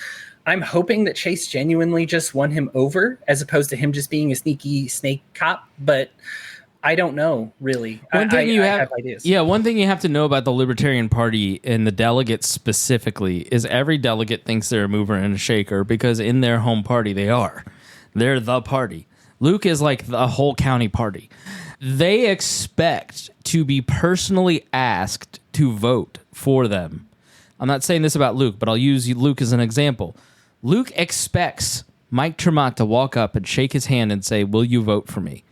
I'm hoping that Chase genuinely just won him over as opposed to him just being a sneaky snake cop, but I don't know, really. I have ideas. Yeah, one thing you have to know about the Libertarian Party and the delegates specifically is every delegate thinks they're a mover and a shaker because in their home party they are. They're the party. Luke is like the whole county party. They expect to be personally asked to vote for them. I'm not saying this about Luke, but I'll use Luke as an example. Luke expects Mike Tremont to walk up and shake his hand and say, will you vote for me?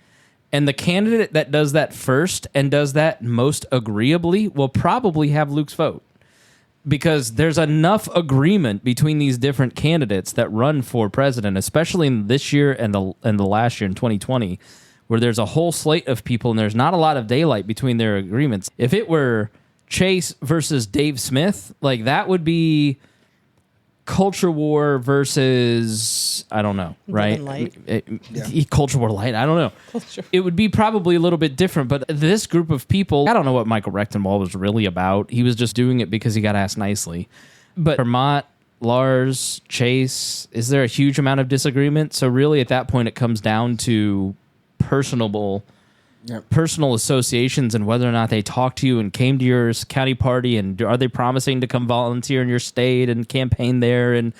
And the candidate that does that first and does that most agreeably will probably have Luke's vote. Because there's enough agreement between these different candidates that run for president, especially in this year and the last year in 2020, where there's a whole slate of people and there's not a lot of daylight between their agreements. If it were Chase versus Dave Smith, that would be culture war versus, I don't know, right? Culture war light, I don't know. It would be probably a little bit different, but this group of people, I don't know what Michael Rectenwald was really about. He was just doing it because he got asked nicely. But Vermont, Lars, Chase, is there a huge amount of disagreement? So really at that point it comes down to personal associations and whether or not they talked to you and came to your county party, and are they promising to come volunteer in your state and campaign there, and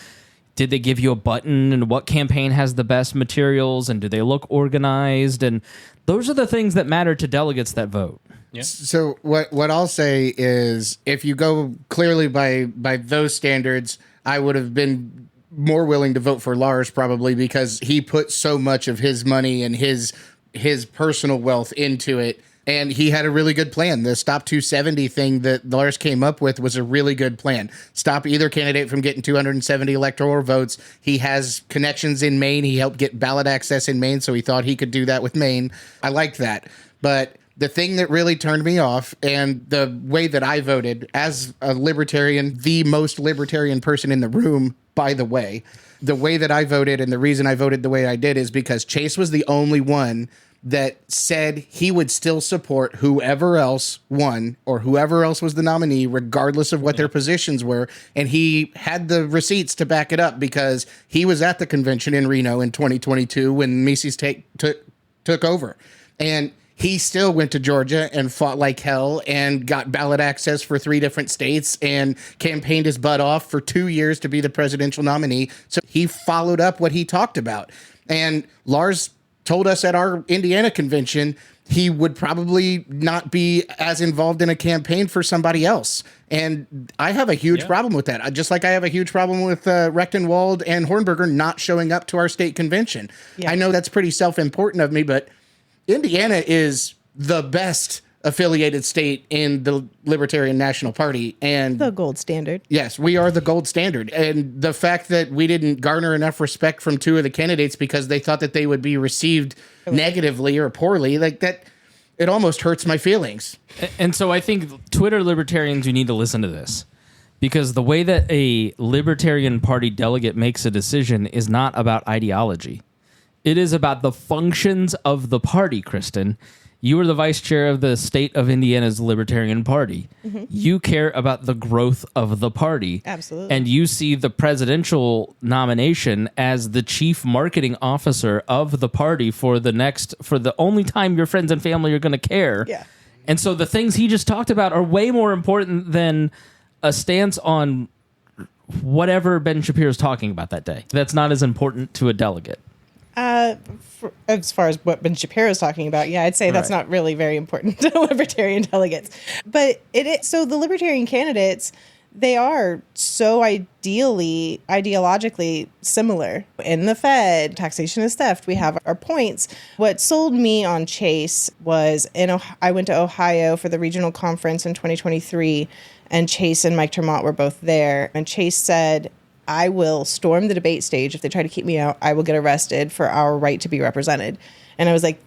did they give you a button, and what campaign has the best materials, and do they look organized, and those are the things that matter to delegates that vote. Yeah. So what I'll say is, if you go clearly by those standards, I would have been more willing to vote for Lars probably because he put so much of his money and his personal wealth into it, and he had a really good plan. The Stop 270 thing that Lars came up with was a really good plan. Stop either candidate from getting 270 electoral votes. He has connections in Maine. He helped get ballot access in Maine, so he thought he could do that with Maine. I liked that. But the thing that really turned me off, and the way that I voted as a libertarian, the most libertarian person in the room, by the way that I voted, and the reason I voted the way I did is because Chase was the only one that said he would still support whoever else won or whoever else was the nominee, regardless of what their positions were. And he had the receipts to back it up because he was at the convention in Reno in 2022 when Mises took over. And he still went to Georgia and fought like hell and got ballot access for 3 different states and campaigned his butt off for 2 years to be the presidential nominee. So he followed up what he talked about. And Lars told us at our Indiana convention he would probably not be as involved in a campaign for somebody else. And I have a huge problem with that. Just like I have a huge problem with Rechtenwald and Hornberger not showing up to our state convention. Yeah. I know that's pretty self-important of me, but Indiana is the best affiliated state in the Libertarian National Party, and the gold standard. Yes, we are the gold standard. And the fact that we didn't garner enough respect from 2 of the candidates because they thought that they would be received negatively or poorly, that, it almost hurts my feelings. And so I think Twitter libertarians, you need to listen to this, because the way that a Libertarian Party delegate makes a decision is not about ideology. It is about the functions of the party, Kristen. You are the vice chair of the state of Indiana's Libertarian Party. Mm-hmm. You care about the growth of the party. Absolutely. And you see the presidential nomination as the chief marketing officer of the party for the only time your friends and family are going to care. Yeah. And so the things he just talked about are way more important than a stance on whatever Ben Shapiro's talking about that day. That's not as important to a delegate. As far as what Ben Shapiro's talking about, yeah, I'd say that's not really very important to Libertarian delegates. But so the Libertarian candidates, they are so ideologically similar. In the Fed, taxation is theft. We have our points. What sold me on Chase was I went to Ohio for the regional conference in 2023, and Chase and Mike Tremont were both there. And Chase said, I will storm the debate stage. If they try to keep me out, I will get arrested for our right to be represented. And I was like,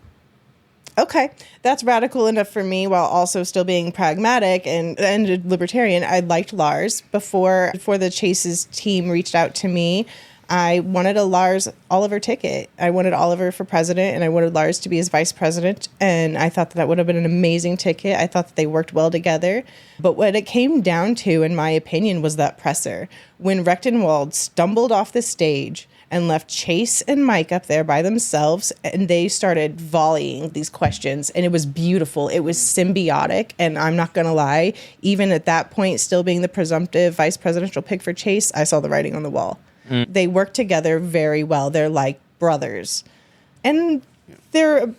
okay, that's radical enough for me while also still being pragmatic and libertarian. I liked Lars before the Chase's team reached out to me. I wanted a Lars Oliver ticket. I wanted Oliver for president, and I wanted Lars to be his vice president. And I thought that would have been an amazing ticket. I thought that they worked well together. But what it came down to, in my opinion, was that presser. When Rechtenwald stumbled off the stage and left Chase and Mike up there by themselves, and they started volleying these questions, and it was beautiful. It was symbiotic, and I'm not going to lie, even at that point, still being the presumptive vice presidential pick for Chase, I saw the writing on the wall. They work together very well. They're like brothers. And their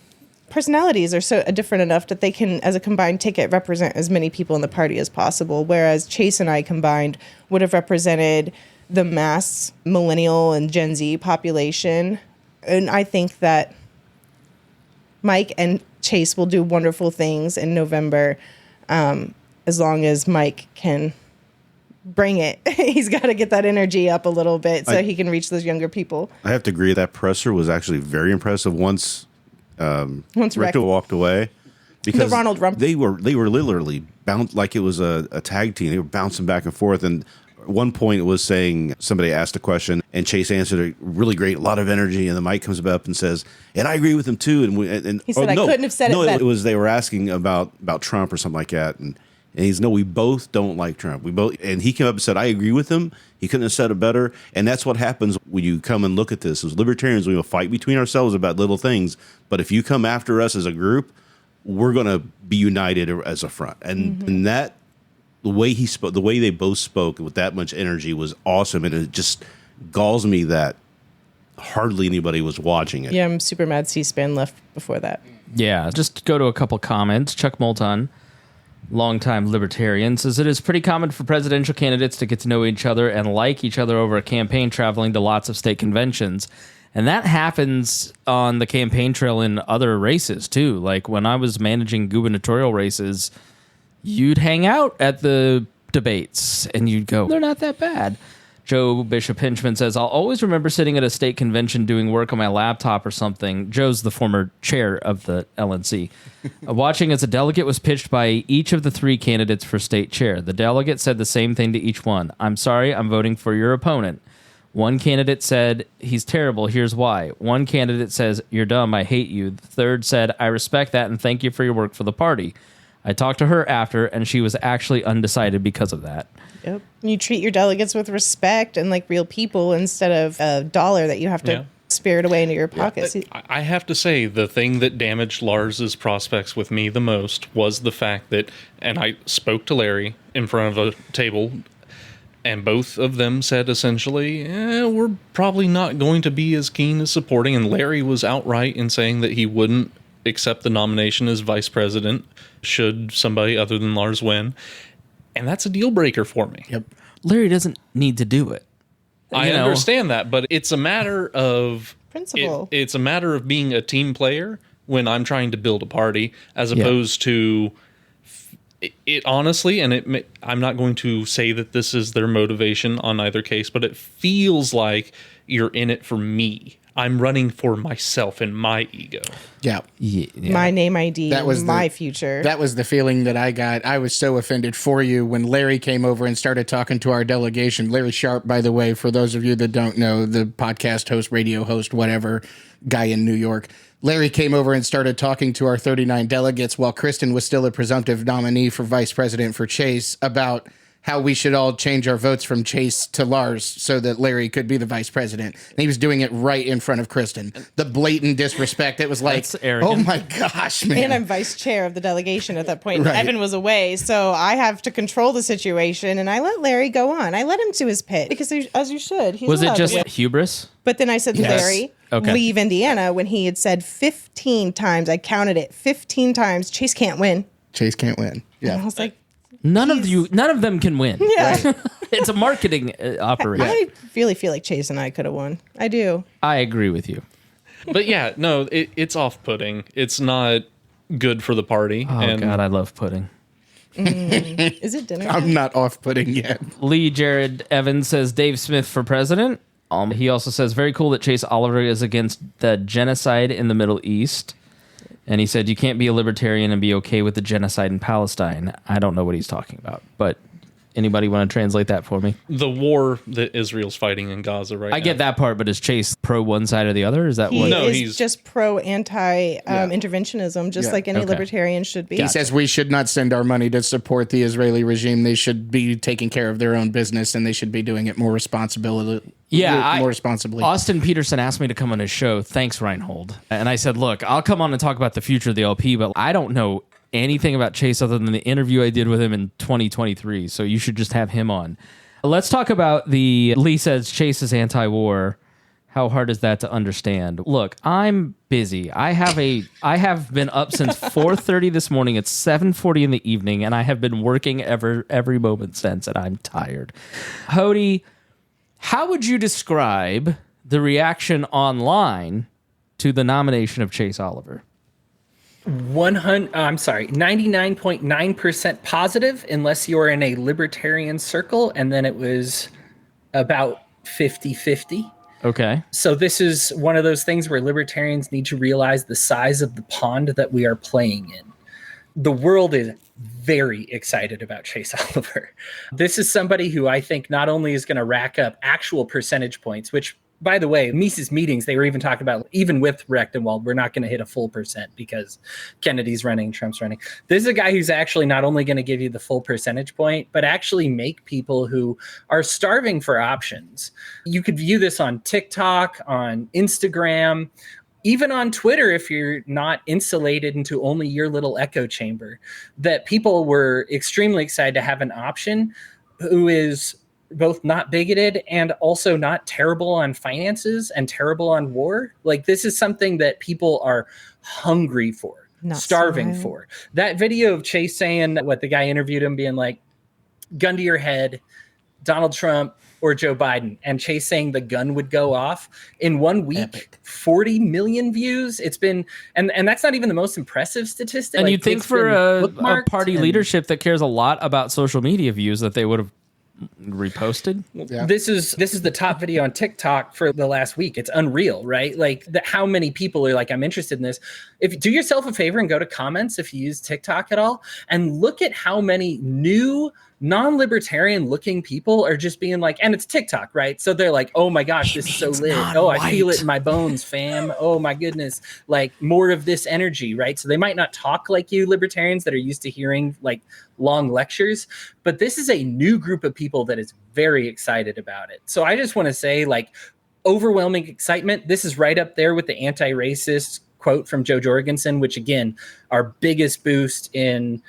personalities are so different enough that they can, as a combined ticket, represent as many people in the party as possible, whereas Chase and I combined would have represented the mass millennial and Gen Z population. And I think that Mike and Chase will do wonderful things in November, as long as Mike can bring it. He's got to get that energy up a little bit so he can reach those younger people. I have to agree that presser was actually very impressive once Richter walked away. Because the Ronald Rump. They were literally bounced like it was a tag team. They were bouncing back and forth. And at one point it was saying, somebody asked a question and Chase answered it really great, a lot of energy. And the mic comes up and says, and I agree with him too. And he said, I couldn't have said it better. No, it was, they were asking about Trump or something like that. And he's, no, we both don't like Trump. And he came up and said, I agree with him. He couldn't have said it better. And that's what happens when you come and look at this. As libertarians, we will fight between ourselves about little things. But if you come after us as a group, we're going to be united as a front. And that, the way he spoke, the way they both spoke with that much energy was awesome. And it just galls me that hardly anybody was watching it. Yeah, I'm super mad C-SPAN left before that. Yeah, just go to a couple comments. Chuck Moulton, longtime libertarian, says it is pretty common for presidential candidates to get to know each other and like each other over a campaign, traveling to lots of state conventions. And that happens on the campaign trail in other races too. Like when I was managing gubernatorial races, you'd hang out at the debates and you'd go, they're not that bad. Joe Bishop Hinchman says, I'll always remember sitting at a state convention doing work on my laptop or something. Joe's the former chair of the LNC. Watching as a delegate was pitched by each of the three candidates for state chair. The delegate said the same thing to each one. I'm sorry, I'm voting for your opponent. One candidate said, he's terrible, here's why. One candidate says, you're dumb, I hate you. The third said, I respect that and thank you for your work for the party. I talked to her after, and she was actually undecided because of that. Yep. You treat your delegates with respect and like real people instead of a dollar that you have to spirit away into your pockets. I have to say, the thing that damaged Lars's prospects with me the most was the fact that, and I spoke to Larry in front of a table, and both of them said essentially, we're probably not going to be as keen as supporting. And Larry was outright in saying that he wouldn't accept the nomination as vice president should somebody other than Lars win. And that's a deal breaker for me. Yep. Larry doesn't need to do it. I understand that, but it's a matter of principle. It's a matter of being a team player when I'm trying to build a party, as opposed to it honestly, and I'm not going to say that this is their motivation on either case, but it feels like you're in it for me. I'm running for myself and my ego. Yeah. My name ID, that was my future. That was the feeling that I got. I was so offended for you when Larry came over and started talking to our delegation. Larry Sharp, by the way, for those of you that don't know, the podcast host, radio host, whatever, guy in New York. Larry came over and started talking to our 39 delegates while Kristen was still a presumptive nominee for vice president for Chase about how we should all change our votes from Chase to Lars so that Larry could be the vice president. And he was doing it right in front of Kristen. The blatant disrespect. It was like, oh my gosh, man. And I'm vice chair of the delegation at that point. Right. Evan was away, so I have to control the situation, and I let Larry go on. I let him to his pit because, as you should. He's Was it allowed just to win. hubris? But then I said to Yes. Larry, Okay. leave Indiana, when he had said 15 times. I counted it 15 times. Chase can't win. Chase can't win. And I Yeah. was like, None of them can win. yeah. It's a marketing operation. I really feel like Chase and I could have won. I do. I agree with you. But yeah, no, it's off-putting. It's not good for the party. Oh God, I love pudding. Is it dinner? I'm not off-putting yet. Lee Jared Evans says Dave Smith for president. He also says very cool that Chase Oliver is against the genocide in the Middle East. And he said you can't be a libertarian and be okay with the genocide in Palestine. I don't know what he's talking about, but anybody want to translate that for me? The war that Israel's fighting in Gaza right now. I get that part, but is Chase pro one side or the other? Is that He what? No, is he's- just pro interventionism, just Yeah. like any Okay. libertarian should be. He says we should not send our money to support the Israeli regime. They should be taking care of their own business, and they should be doing it more responsibly. More responsibly. Austin Peterson asked me to come on his show. Thanks, Reinhold. And I said, look, I'll come on and talk about the future of the LP, but I don't know anything about Chase other than the interview I did with him in 2023. So you should just have him on. Let's talk about Lee says Chase is anti-war. How hard is that to understand? Look, I'm busy. I have been up since 4:30 this morning. It's 7:40 in the evening, and I have been working every moment since, and I'm tired. Hody, how would you describe the reaction online to the nomination of Chase Oliver? 99.9% positive, unless you're in a libertarian circle, and then it was about 50-50. Okay. So this is one of those things where libertarians need to realize the size of the pond that we are playing in. The world is very excited about Chase Oliver. This is somebody who I think not only is going to rack up actual percentage points, which, by the way, Mises meetings, they were even talking about, even with Rechtenwald, we're not going to hit a full percent because Kennedy's running, Trump's running. This is a guy who's actually not only going to give you the full percentage point, but actually make people who are starving for options. You could view this on TikTok, on Instagram, even on Twitter, if you're not insulated into only your little echo chamber, that people were extremely excited to have an option who is both not bigoted and also not terrible on finances and terrible on war. Like, this is something that people are hungry for, Not starving so. for. That video of Chase saying what the guy interviewed him, being like, gun to your head, Donald Trump or Joe Biden, and Chase saying the gun would go off in 1 week. Epic. 40 million views. It's been, and that's not even the most impressive statistic. And Like, you'd think it's for been a bookmarked party and- leadership that cares a lot about social media views that they would have reposted. Yeah. This is the top video on TikTok for the last week. It's unreal, right? Like, how many people are like, I'm interested in this. If do yourself a favor and go to comments if you use TikTok at all, and look at how many new non-libertarian looking people are just being like, and it's TikTok, right? So they're like, oh my gosh, this is so lit. Oh, I feel it in my bones, fam. Oh my goodness. Like, more of this energy, right? So they might not talk like you libertarians that are used to hearing like long lectures, but this is a new group of people that is very excited about it. So I just want to say, like, overwhelming excitement. This is right up there with the anti-racist quote from Joe Jorgensen, which again, our biggest boost in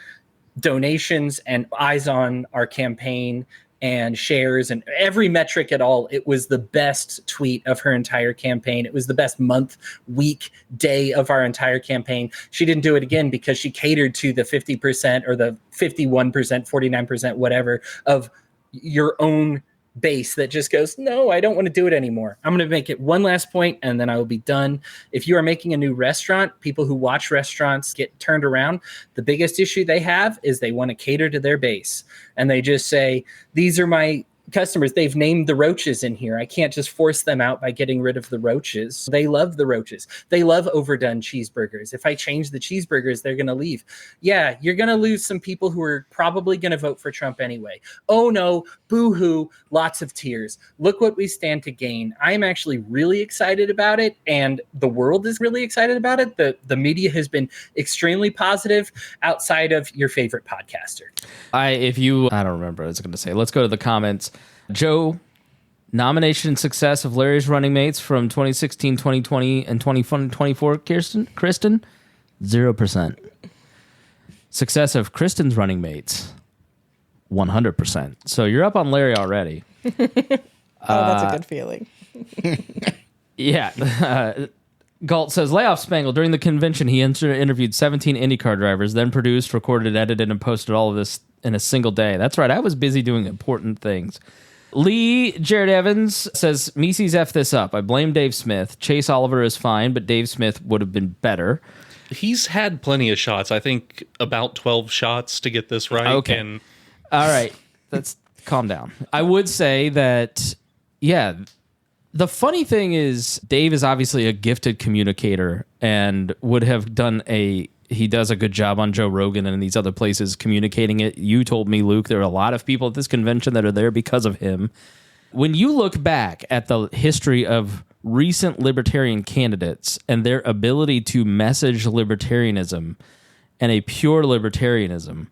donations and eyes on our campaign and shares and every metric at all. It was the best tweet of her entire campaign. It was the best month, week, day of our entire campaign. She didn't do it again because she catered to the 50% or the 51%, 49%, whatever, of your own base that just goes, no, I don't want to do it anymore. I'm going to make it one last point and then I will be done. If you are making a new restaurant, people who watch restaurants get turned around. The biggest issue they have is they want to cater to their base. And they just say, these are my customers, they've named the roaches in here. I can't just force them out by getting rid of the roaches. They love the roaches. They love overdone cheeseburgers. If I change the cheeseburgers, they're going to leave. Yeah, you're going to lose some people who are probably going to vote for Trump anyway. Oh no, boo-hoo, lots of tears. Look what we stand to gain. I'm actually really excited about it, and the world is really excited about it. The media has been extremely positive outside of your favorite podcaster. I don't remember what I was going to say. Let's go to the comments. Joe, nomination success of Larry's running mates from 2016, 2020, and 2024, Kristen, 0%. Success of Kristen's running mates, 100%. So you're up on Larry already. That's a good feeling. Yeah. Galt says, layoff Spangle. During the convention, he interviewed 17 IndyCar drivers, then produced, recorded, edited, and posted all of this in a single day. That's right. I was busy doing important things. Lee Jared Evans says, Mises F this up. I blame Dave Smith. Chase Oliver is fine, but Dave Smith would have been better. He's had plenty of shots. I think about 12 shots to get this right. Okay. All right. Let's calm down. I would say that, yeah, the funny thing is Dave is obviously a gifted communicator and would have he does a good job on Joe Rogan and in these other places communicating it. You told me, Luke, there are a lot of people at this convention that are there because of him. When you look back at the history of recent libertarian candidates and their ability to message libertarianism and a pure libertarianism,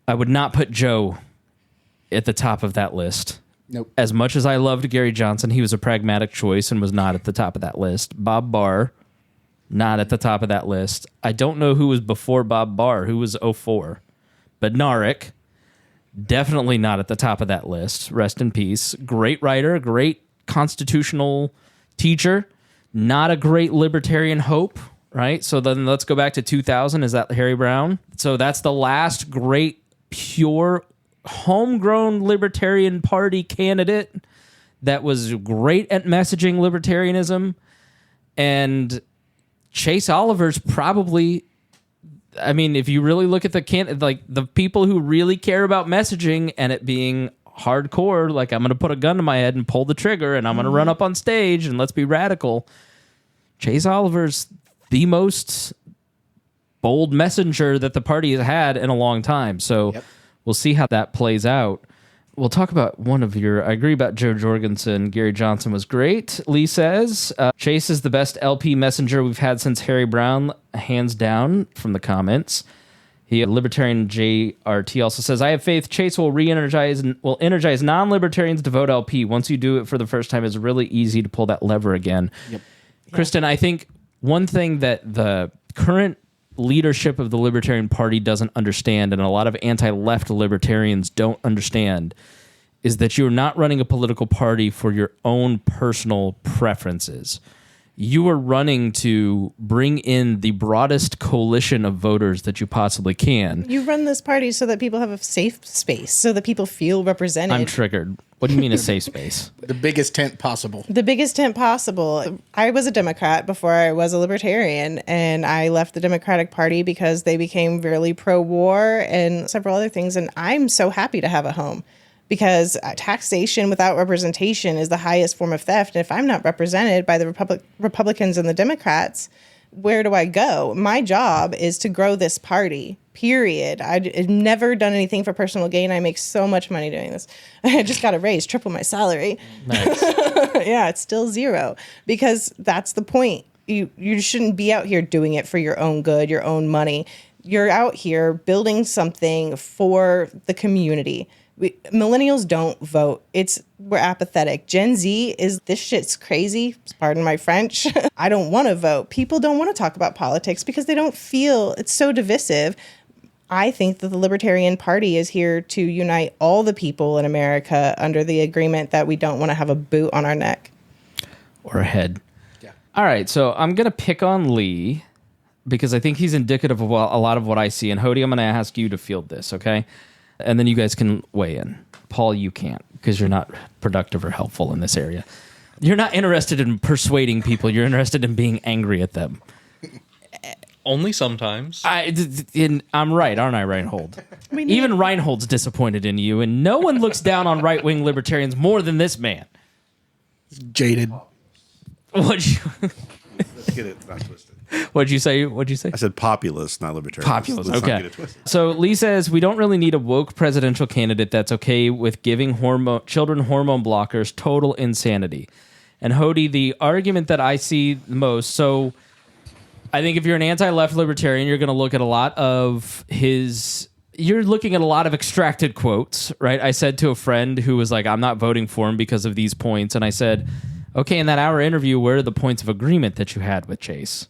I would not put Joe at the top of that list. Nope. As much as I loved Gary Johnson, he was a pragmatic choice and was not at the top of that list. Bob Barr, not at the top of that list. I don't know who was before Bob Barr, who was 04. But Narek, definitely not at the top of that list. Rest in peace. Great writer, great constitutional teacher, not a great libertarian hope, right? So then let's go back to 2000. Is that Harry Brown? So that's the last great, pure, homegrown Libertarian Party candidate that was great at messaging libertarianism. And Chase Oliver's probably, I mean, if you really look at the people who really care about messaging and it being hardcore, like I'm going to put a gun to my head and pull the trigger and I'm going to run up on stage and let's be radical. Chase Oliver's the most bold messenger that the party has had in a long time. So we'll see how that plays out. We'll talk about I agree about Joe Jorgensen. Gary Johnson was great. Lee says, Chase is the best LP messenger we've had since Harry Brown, hands down, from the comments. Libertarian JRT also says, I have faith Chase will energize non-libertarians to vote LP. Once you do it for the first time, it's really easy to pull that lever again. Yep. Kristen, I think one thing that the current leadership of the Libertarian Party doesn't understand, and a lot of anti-left libertarians don't understand, is that you're not running a political party for your own personal preferences. You are running to bring in the broadest coalition of voters that you possibly can. You run this party so that people have a safe space, so that people feel represented. I'm triggered. What do you mean a safe space? The biggest tent possible. The biggest tent possible. I was a Democrat before I was a Libertarian, and I left the Democratic Party because they became really pro-war and several other things, and I'm so happy to have a home. Because taxation without representation is the highest form of theft. And if I'm not represented by the Republicans and the Democrats, where do I go? My job is to grow this party, period. I've never done anything for personal gain. I make so much money doing this. I just got a raise, triple my salary. Nice. Yeah, it's still zero. Because that's the point. You shouldn't be out here doing it for your own good, your own money. You're out here building something for the community. Millennials don't vote. We're apathetic. Gen Z is, this shit's crazy. Pardon my French. I don't want to vote. People don't want to talk about politics because they don't feel it's so divisive. I think that the Libertarian Party is here to unite all the people in America under the agreement that we don't want to have a boot on our neck. Or a head. Yeah. All right, so I'm going to pick on Lee because I think he's indicative of a lot of what I see. And Hody, I'm going to ask you to field this, okay? And then you guys can weigh in. Paul, you can't because you're not productive or helpful in this area. You're not interested in persuading people. You're interested in being angry at them. Only sometimes. I'm right, aren't I, Reinhold? Even Reinhold's disappointed in you, and no one looks down on right-wing libertarians more than this man. Jaded. What'd you Get it not twisted. What'd you say? I said populist, not libertarian. Populist. Let's not Okay. get it twisted. So Lee says we don't really need a woke presidential candidate that's okay with giving children hormone blockers. Total insanity. And Hody, the argument that I see the most. So I think if you're an anti-left libertarian, you're going to look at a lot of his. You're looking at a lot of extracted quotes, right? I said to a friend who was like, "I'm not voting for him because of these points," and I said, "Okay, in that hour interview, where are the points of agreement that you had with Chase?"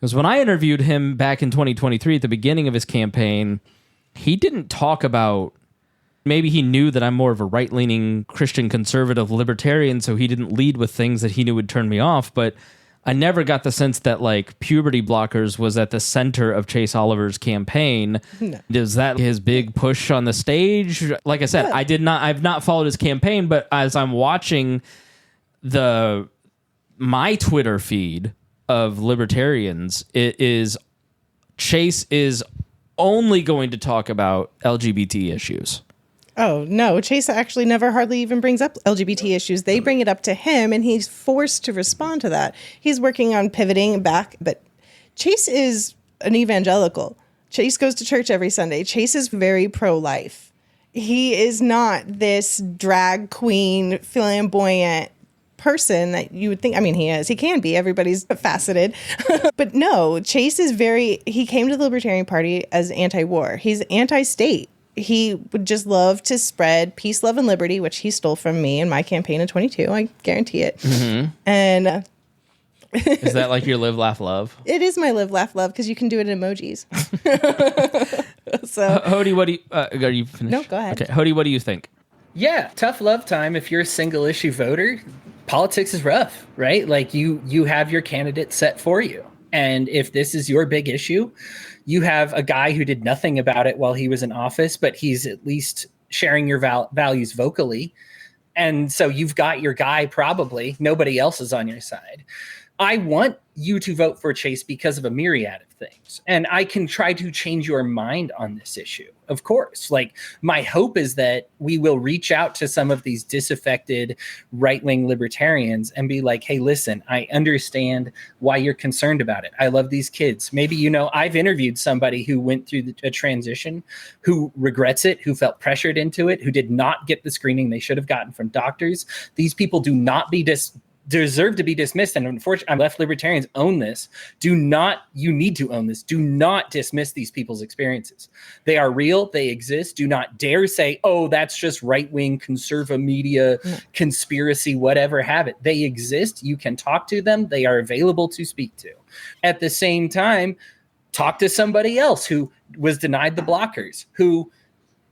Because when I interviewed him back in 2023 at the beginning of his campaign, he didn't talk about, maybe he knew that I'm more of a right-leaning Christian conservative libertarian, so he didn't lead with things that he knew would turn me off, but I never got the sense that like puberty blockers was at the center of Chase Oliver's campaign. No. Is that his big push on the stage? Like I said, I've not followed his campaign, but as I'm watching my Twitter feed of libertarians, it is Chase is only going to talk about LGBT issues. Oh, no. Chase actually never hardly even brings up LGBT issues. They bring it up to him, and he's forced to respond to that. He's working on pivoting back, but Chase is an evangelical. Chase goes to church every Sunday. Chase is very pro-life. He is not this drag queen, flamboyant person that you would think. I mean, he is. He can be. Everybody's faceted. But no, Chase is he came to the Libertarian Party as anti-war. He's anti-state. He would just love to spread peace, love, and liberty, which he stole from me in my campaign in 22. I guarantee it. Mm-hmm. And is that like your live, laugh, love? It is my live, laugh, love, because you can do it in emojis. So, Hody, what do you? Are you finished? No, go ahead. Okay, Hody, what do you think? Yeah, tough love time. If you're a single issue voter, politics is rough, right? Like you have your candidate set for you. And if this is your big issue, you have a guy who did nothing about it while he was in office, but he's at least sharing your values vocally. And so you've got your guy, probably. Nobody else is on your side. I want you to vote for Chase because of a myriad of things. And I can try to change your mind on this issue, of course. Like, my hope is that we will reach out to some of these disaffected right-wing libertarians and be like, hey, listen, I understand why you're concerned about it. I love these kids. Maybe, I've interviewed somebody who went through a transition, who regrets it, who felt pressured into it, who did not get the screening they should have gotten from doctors. These people do not deserve to be dismissed. And unfortunately, left libertarians own this. You need to own this. Do not dismiss these people's experiences. They are real. They exist. Do not dare say, oh, that's just right-wing conservative media conspiracy, whatever, have it. They exist. You can talk to them. They are available to speak to. At the same time, talk to somebody else who was denied the blockers, who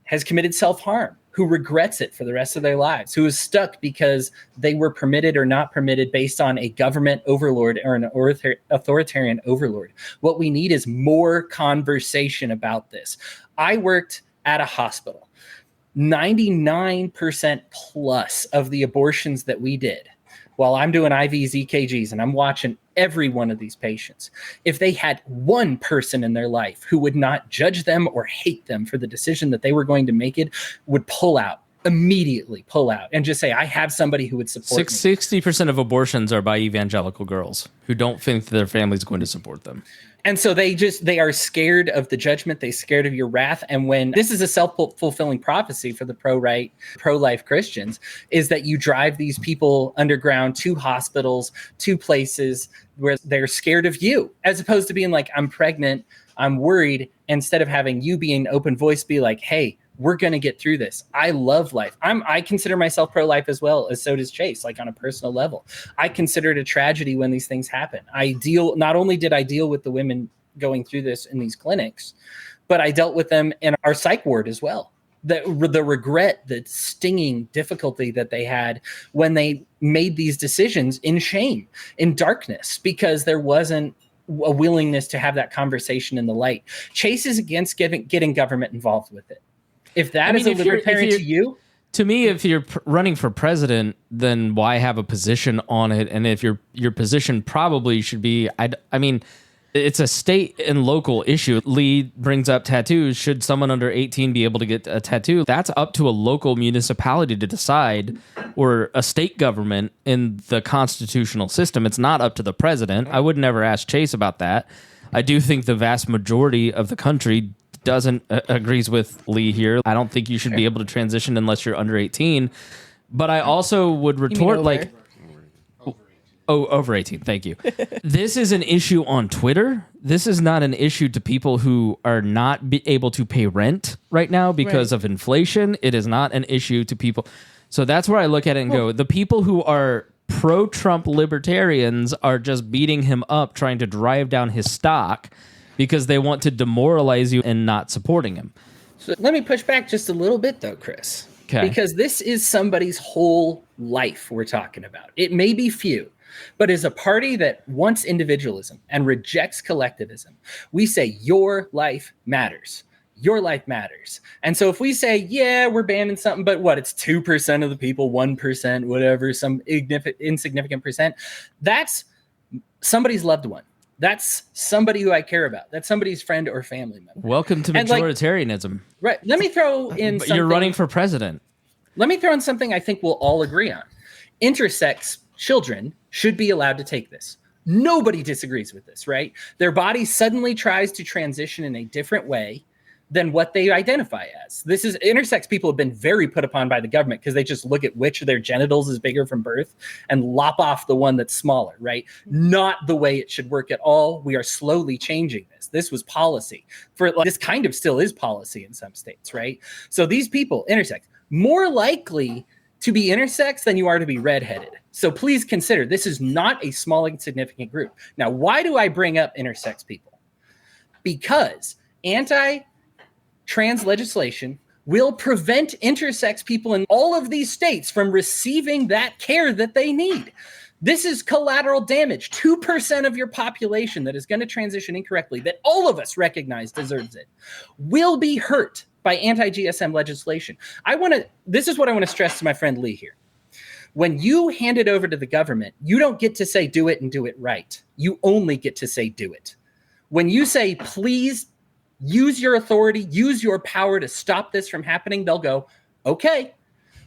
has committed self-harm, who regrets it for the rest of their lives, who is stuck because they were permitted or not permitted based on a government overlord or an authoritarian overlord. What we need is more conversation about this. I worked at a hospital. 99% plus of the abortions that we did, while I'm doing IVs, EKGs, and I'm watching every one of these patients, if they had one person in their life who would not judge them or hate them for the decision that they were going to make, it would immediately pull out and just say, I have somebody who would support me. 60% of abortions are by evangelical girls who don't think their family's going to support them. And so they are scared of the judgment. They're scared of your wrath. And when this is a self-fulfilling prophecy for the pro-life Christians, is that you drive these people underground to hospitals, to places where they're scared of you, as opposed to being like, I'm pregnant, I'm worried, instead of having you be an open voice, be like, hey, we're going to get through this. I love life. I consider myself pro-life as well, as so does Chase, like on a personal level. I consider it a tragedy when these things happen. Not only did I deal with the women going through this in these clinics, but I dealt with them in our psych ward as well. The regret, the stinging difficulty that they had when they made these decisions in shame, in darkness, because there wasn't a willingness to have that conversation in the light. Chase is against getting government involved with it. If that is a libertarian to you? To me, if you're running for president, then why have a position on it? And if your position probably should be, I mean, It's a state and local issue. Lee brings up tattoos. Should someone under 18 be able to get a tattoo? That's up to a local municipality to decide, or a state government in the constitutional system. It's not up to the president. I would never ask Chase about that. I do think the vast majority of the country agrees with Lee here. I don't think you should be able to transition unless you're under 18. But I also would retort over 18. Thank you. This is an issue on Twitter. This is not an issue to people who are not able to pay rent right now because of inflation. It is not an issue to people. So that's where I look at it and go, the people who are pro-Trump libertarians are just beating him up, trying to drive down his stock because they want to demoralize you and not supporting him. So let me push back just a little bit, though, Chris. Okay. Because this is somebody's whole life we're talking about. It may be few, but as a party that wants individualism and rejects collectivism, we say your life matters. Your life matters. And so if we say, yeah, we're banning something, but what, it's 2% of the people, 1%, whatever, some insignificant percent, that's somebody's loved one. That's somebody who I care about. That's somebody's friend or family member. Welcome to majoritarianism. Right. Let me throw in but something. you're running for president. Let me throw in something I think we'll all agree on. Intersex children should be allowed to take this. Nobody disagrees with this, right? Their body suddenly tries to transition in a different way than what they identify as. This is intersex people have been very put upon by the government because they just look at which of their genitals is bigger from birth and lop off the one that's smaller, right? Not the way it should work at all. We are slowly changing this. This was policy. This kind of still is policy in some states, right? So these people, intersex, more likely to be intersex than you are to be redheaded. So please consider this is not a small insignificant group. Now, why do I bring up intersex people? Because anti-trans legislation will prevent intersex people in all of these states from receiving that care that they need. This is collateral damage. 2% of your population that is going to transition incorrectly, that all of us recognize deserves it, will be hurt by anti-GSM legislation. This is what I want to stress to my friend Lee here. When you hand it over to the government, you don't get to say do it and do it right. You only get to say do it. When you say, please use your authority, use your power to stop this from happening, they'll go, okay,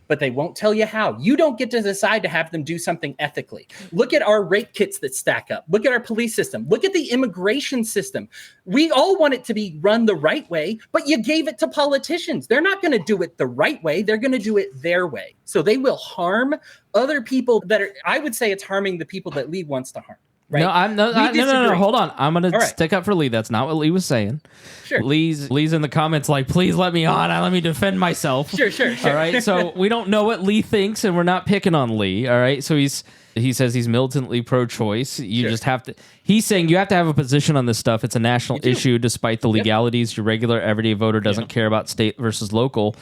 but they won't tell you how. You don't get to decide to have them do something ethically. Look at our rape kits that stack up. Look at our police system. Look at the immigration system. We all want it to be run the right way, but you gave it to politicians. They're not going to do it the right way. They're going to do it their way. So they will harm other people that are, I would say it's harming the people that Lee wants to harm. Right? No, hold on. I'm going to stick up for Lee. That's not what Lee was saying. Sure. Lee's in the comments like, please let me on. Let me defend myself. Sure. All right. So we don't know what Lee thinks, and we're not picking on Lee. All right. So he says he's militantly pro-choice. You just have to. He's saying you have to have a position on this stuff. It's a national issue, despite the legalities. Your regular everyday voter doesn't care about state versus local.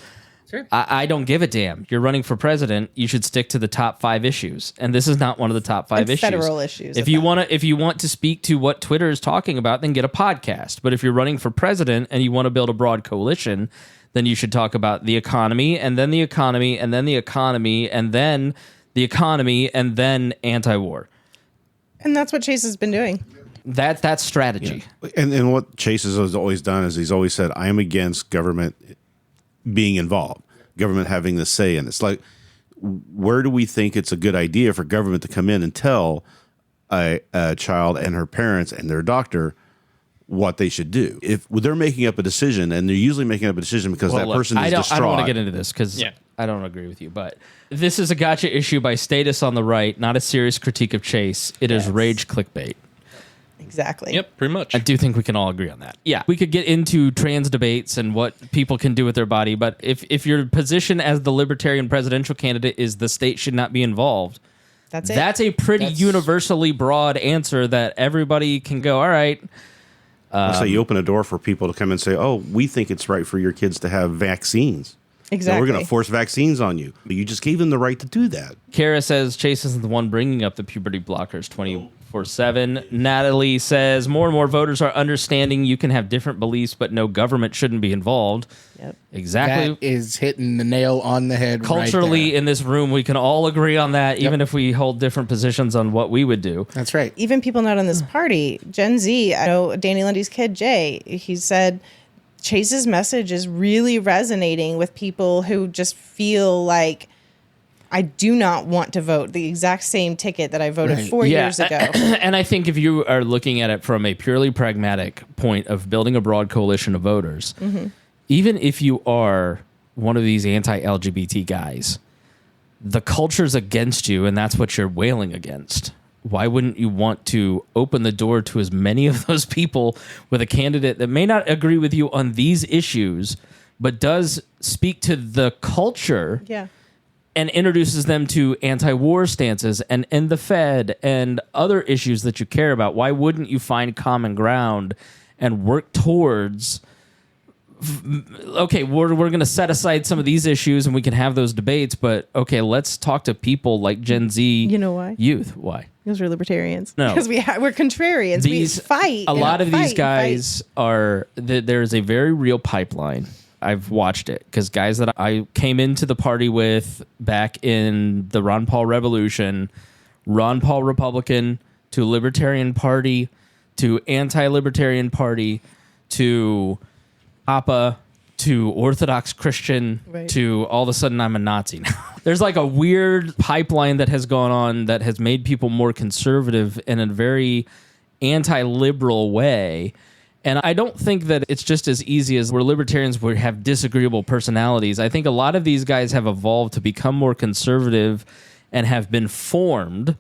Sure. I don't give a damn. You're running for president. You should stick to the top 5 issues, and this is not one of the top 5 issues. Federal issues. If you want to speak to what Twitter is talking about, then get a podcast. But if you're running for president and you want to build a broad coalition, then you should talk about the economy, and then the economy, and then the economy, and then the economy, and then anti-war. And that's what Chase has been doing. That's strategy. Yeah. And what Chase has always done is he's always said, I am against government being involved, government having the say in this. Like, where do we think it's a good idea for government to come in and tell a child and her parents and their doctor what they should do? If they're making up a decision, and they're usually making up a decision because person is distraught. I don't want to get into this because I don't agree with you, but this is a gotcha issue by statists on the right, not a serious critique of Chase. It is rage clickbait. Exactly. Yep, pretty much. I do think we can all agree on that. Yeah, we could get into trans debates and what people can do with their body, but if your position as the Libertarian presidential candidate is the state should not be involved, that's a pretty universally broad answer that everybody can go, all right. So you open a door for people to come and say, oh, we think it's right for your kids to have vaccines. Exactly. We're going to force vaccines on you. But you just gave them the right to do that. Kara says Chase isn't the one bringing up the puberty blockers 21 4-7. Natalie says more and more voters are understanding you can have different beliefs, but no government shouldn't be involved. Yep. Exactly. That is hitting the nail on the head. Culturally, right there. in this room, we can all agree on that, Yep. even if we hold different positions on what we would do. That's right. Even people not in this party, Gen Z, I know Danny Lundy's kid, Jay, he said Chase's message is really resonating with people who just feel like, I do not want to vote the exact same ticket that I voted Right. 4 years ago. And I think if you are looking at it from a purely pragmatic point of building a broad coalition of voters, even if you are one of these anti-LGBT guys, the culture's against you, and that's what you're wailing against. Why wouldn't you want to open the door to as many of those people with a candidate that may not agree with you on these issues, but does speak to the culture? Yeah. And introduces them to anti-war stances and end the Fed and other issues that you care about. Why wouldn't you find common ground and work towards, okay, we're going to set aside some of these issues and we can have those debates, but okay, let's talk to people like Gen Z You know why? youth. Why? Because we're libertarians. No. Because we're contrarians. These, we fight. a lot of fight, these guys are, there's a very real pipeline. I've watched it because guys that I came into the party with back in the Ron Paul Revolution, Ron Paul Republican to Libertarian Party to Anti-Libertarian Party to APA to Orthodox Christian Right. to all of a sudden I'm a Nazi now. There's like a weird pipeline that has gone on that has made people more conservative in a very anti-liberal way. And I don't think that it's just as easy as we're libertarians, we have disagreeable personalities. I think a lot of these guys have evolved to become more conservative and have been formed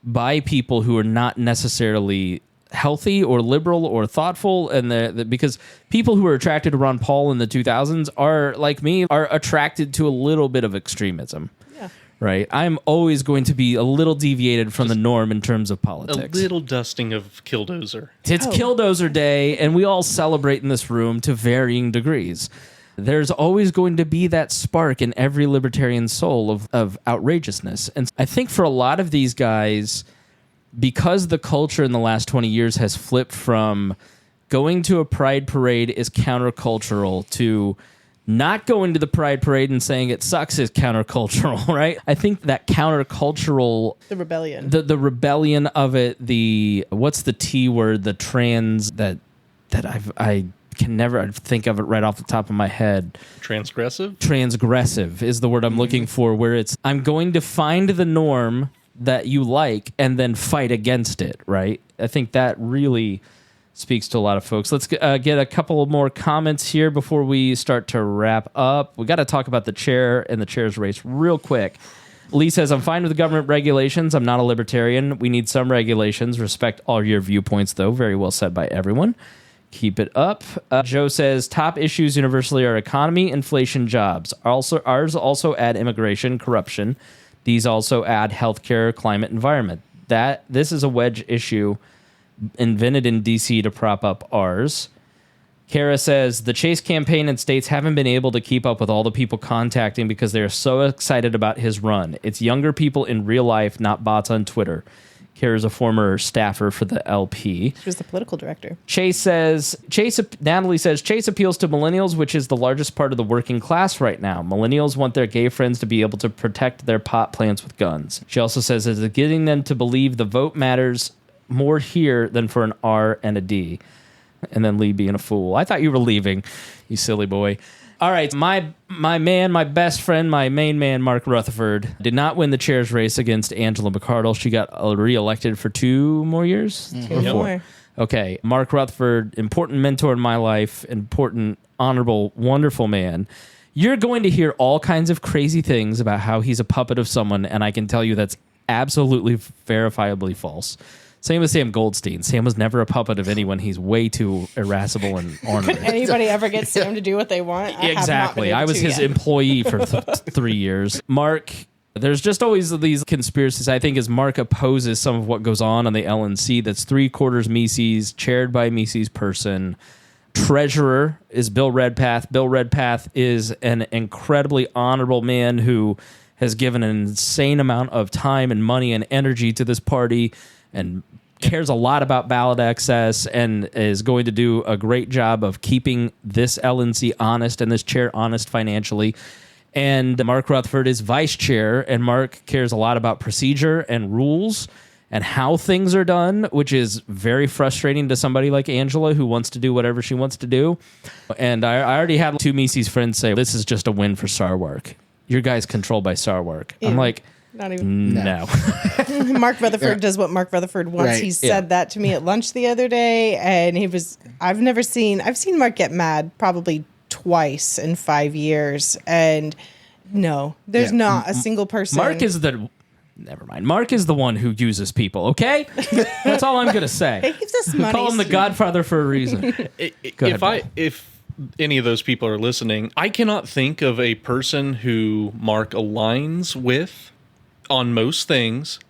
by people who are not necessarily healthy or liberal or thoughtful. And because people who are attracted to Ron Paul in the 2000s are, like me, are attracted to a little bit of extremism. Yeah. Right? I'm always going to be a little deviated from the norm in terms of A politics. little dusting of Killdozer. It's Killdozer Day, and we all celebrate in this room to varying degrees. There's always going to be that spark in every libertarian soul of outrageousness. And I think for a lot of these guys, because the culture in the last 20 years has flipped from going to a pride parade is countercultural to not going to the pride parade and saying it sucks is countercultural, right? I think that countercultural... The rebellion. The rebellion of it, what's the T word, the trans, that I can never think of it right off the top of my head. Transgressive? Transgressive is the word I'm looking for, where it's, I'm going to find the norm that you like and then fight against it, right? I think that really speaks to a lot of folks. Let's get a couple more comments here before we start to wrap up. We got to talk about the chair and the chair's race real quick. Lee says, I'm fine with the government regulations. I'm not a libertarian. We need some regulations. Respect all your viewpoints, though. Very well said by everyone. Keep it up. Joe says, top issues universally are economy, inflation, jobs. Ours also add immigration, corruption. These also add healthcare, climate, environment. This is a wedge issue invented in D.C. to prop up ours. Kara says, the Chase campaign and states haven't been able to keep up with all the people contacting because they are so excited about his run. It's younger people in real life, not bots on Twitter. Kara's a former staffer for the LP. She was the political director. Natalie says, Chase appeals to millennials, which is the largest part of the working class right now. Millennials want their gay friends to be able to protect their pot plants with guns. She also says, it's getting them to believe the vote matters more here than for an R and a D. And then Lee being a fool. I thought you were leaving, you silly boy. All right, my man, my best friend, my main man, Mark Rutherford, did not win the chair's race against Angela McArdle. She got reelected for 2 more years? Or 4? Okay, Mark Rutherford, important mentor in my life, important, honorable, wonderful man. You're going to hear all kinds of crazy things about how he's a puppet of someone, and I can tell you that's absolutely verifiably false. Same with Sam Goldstein. Sam was never a puppet of anyone. He's way too irascible and ornery. Could anybody ever get Sam to do what they want? Exactly. I was his employee for 3 years. Mark, there's just always these conspiracies. I think as Mark opposes some of what goes on the LNC, that's 3/4 Mises, chaired by Mises person. Treasurer is Bill Redpath. Bill Redpath is an incredibly honorable man who has given an insane amount of time and money and energy to this party and cares a lot about ballot access and is going to do a great job of keeping this LNC honest and this chair honest financially. And Mark Rutherford is vice chair, and Mark cares a lot about procedure and rules and how things are done, which is very frustrating to somebody like Angela who wants to do whatever she wants to do. And I already had two Mises friends say, this is just a win for Sarwark. Your guy's controlled by Sarwark. I'm like, not even. No. Mark Rutherford does what Mark Rutherford wants. Right. He said that to me at lunch the other day, and I've seen Mark get mad probably twice in 5 years, and no, there's not a single person. Never mind. Mark is the one who uses people, okay? That's all I'm going to say. He gives us money. Call him the Godfather for a reason. If any of those people are listening, I cannot think of a person who Mark aligns with on most things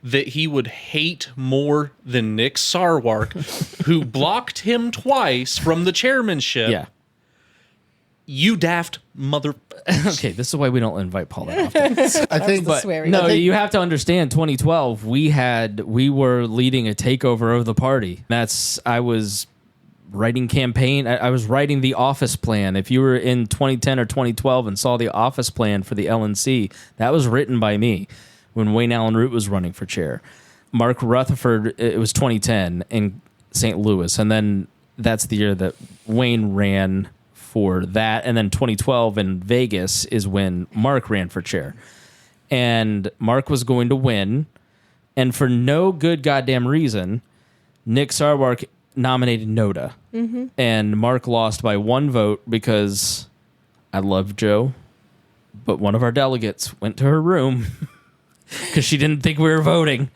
that he would hate more than Nick Sarwark, who blocked him twice from the chairmanship. Yeah. You daft mother. Okay, this is why we don't invite Paul that often. I think, the swearing. No, you have to understand. 2012, we were leading a takeover of the party. I was writing campaign. I was writing the office plan. If you were in 2010 or 2012 and saw the office plan for the LNC, that was written by me when Wayne Allen Root was running for chair. Mark Rutherford, it was 2010 in St. Louis, and then that's the year that Wayne ran for that, and then 2012 in Vegas is when Mark ran for chair, and Mark was going to win, and for no good goddamn reason, Nick Sarwark nominated Noda, and Mark lost by 1 vote because I love Joe, but one of our delegates went to her room because she didn't think we were voting,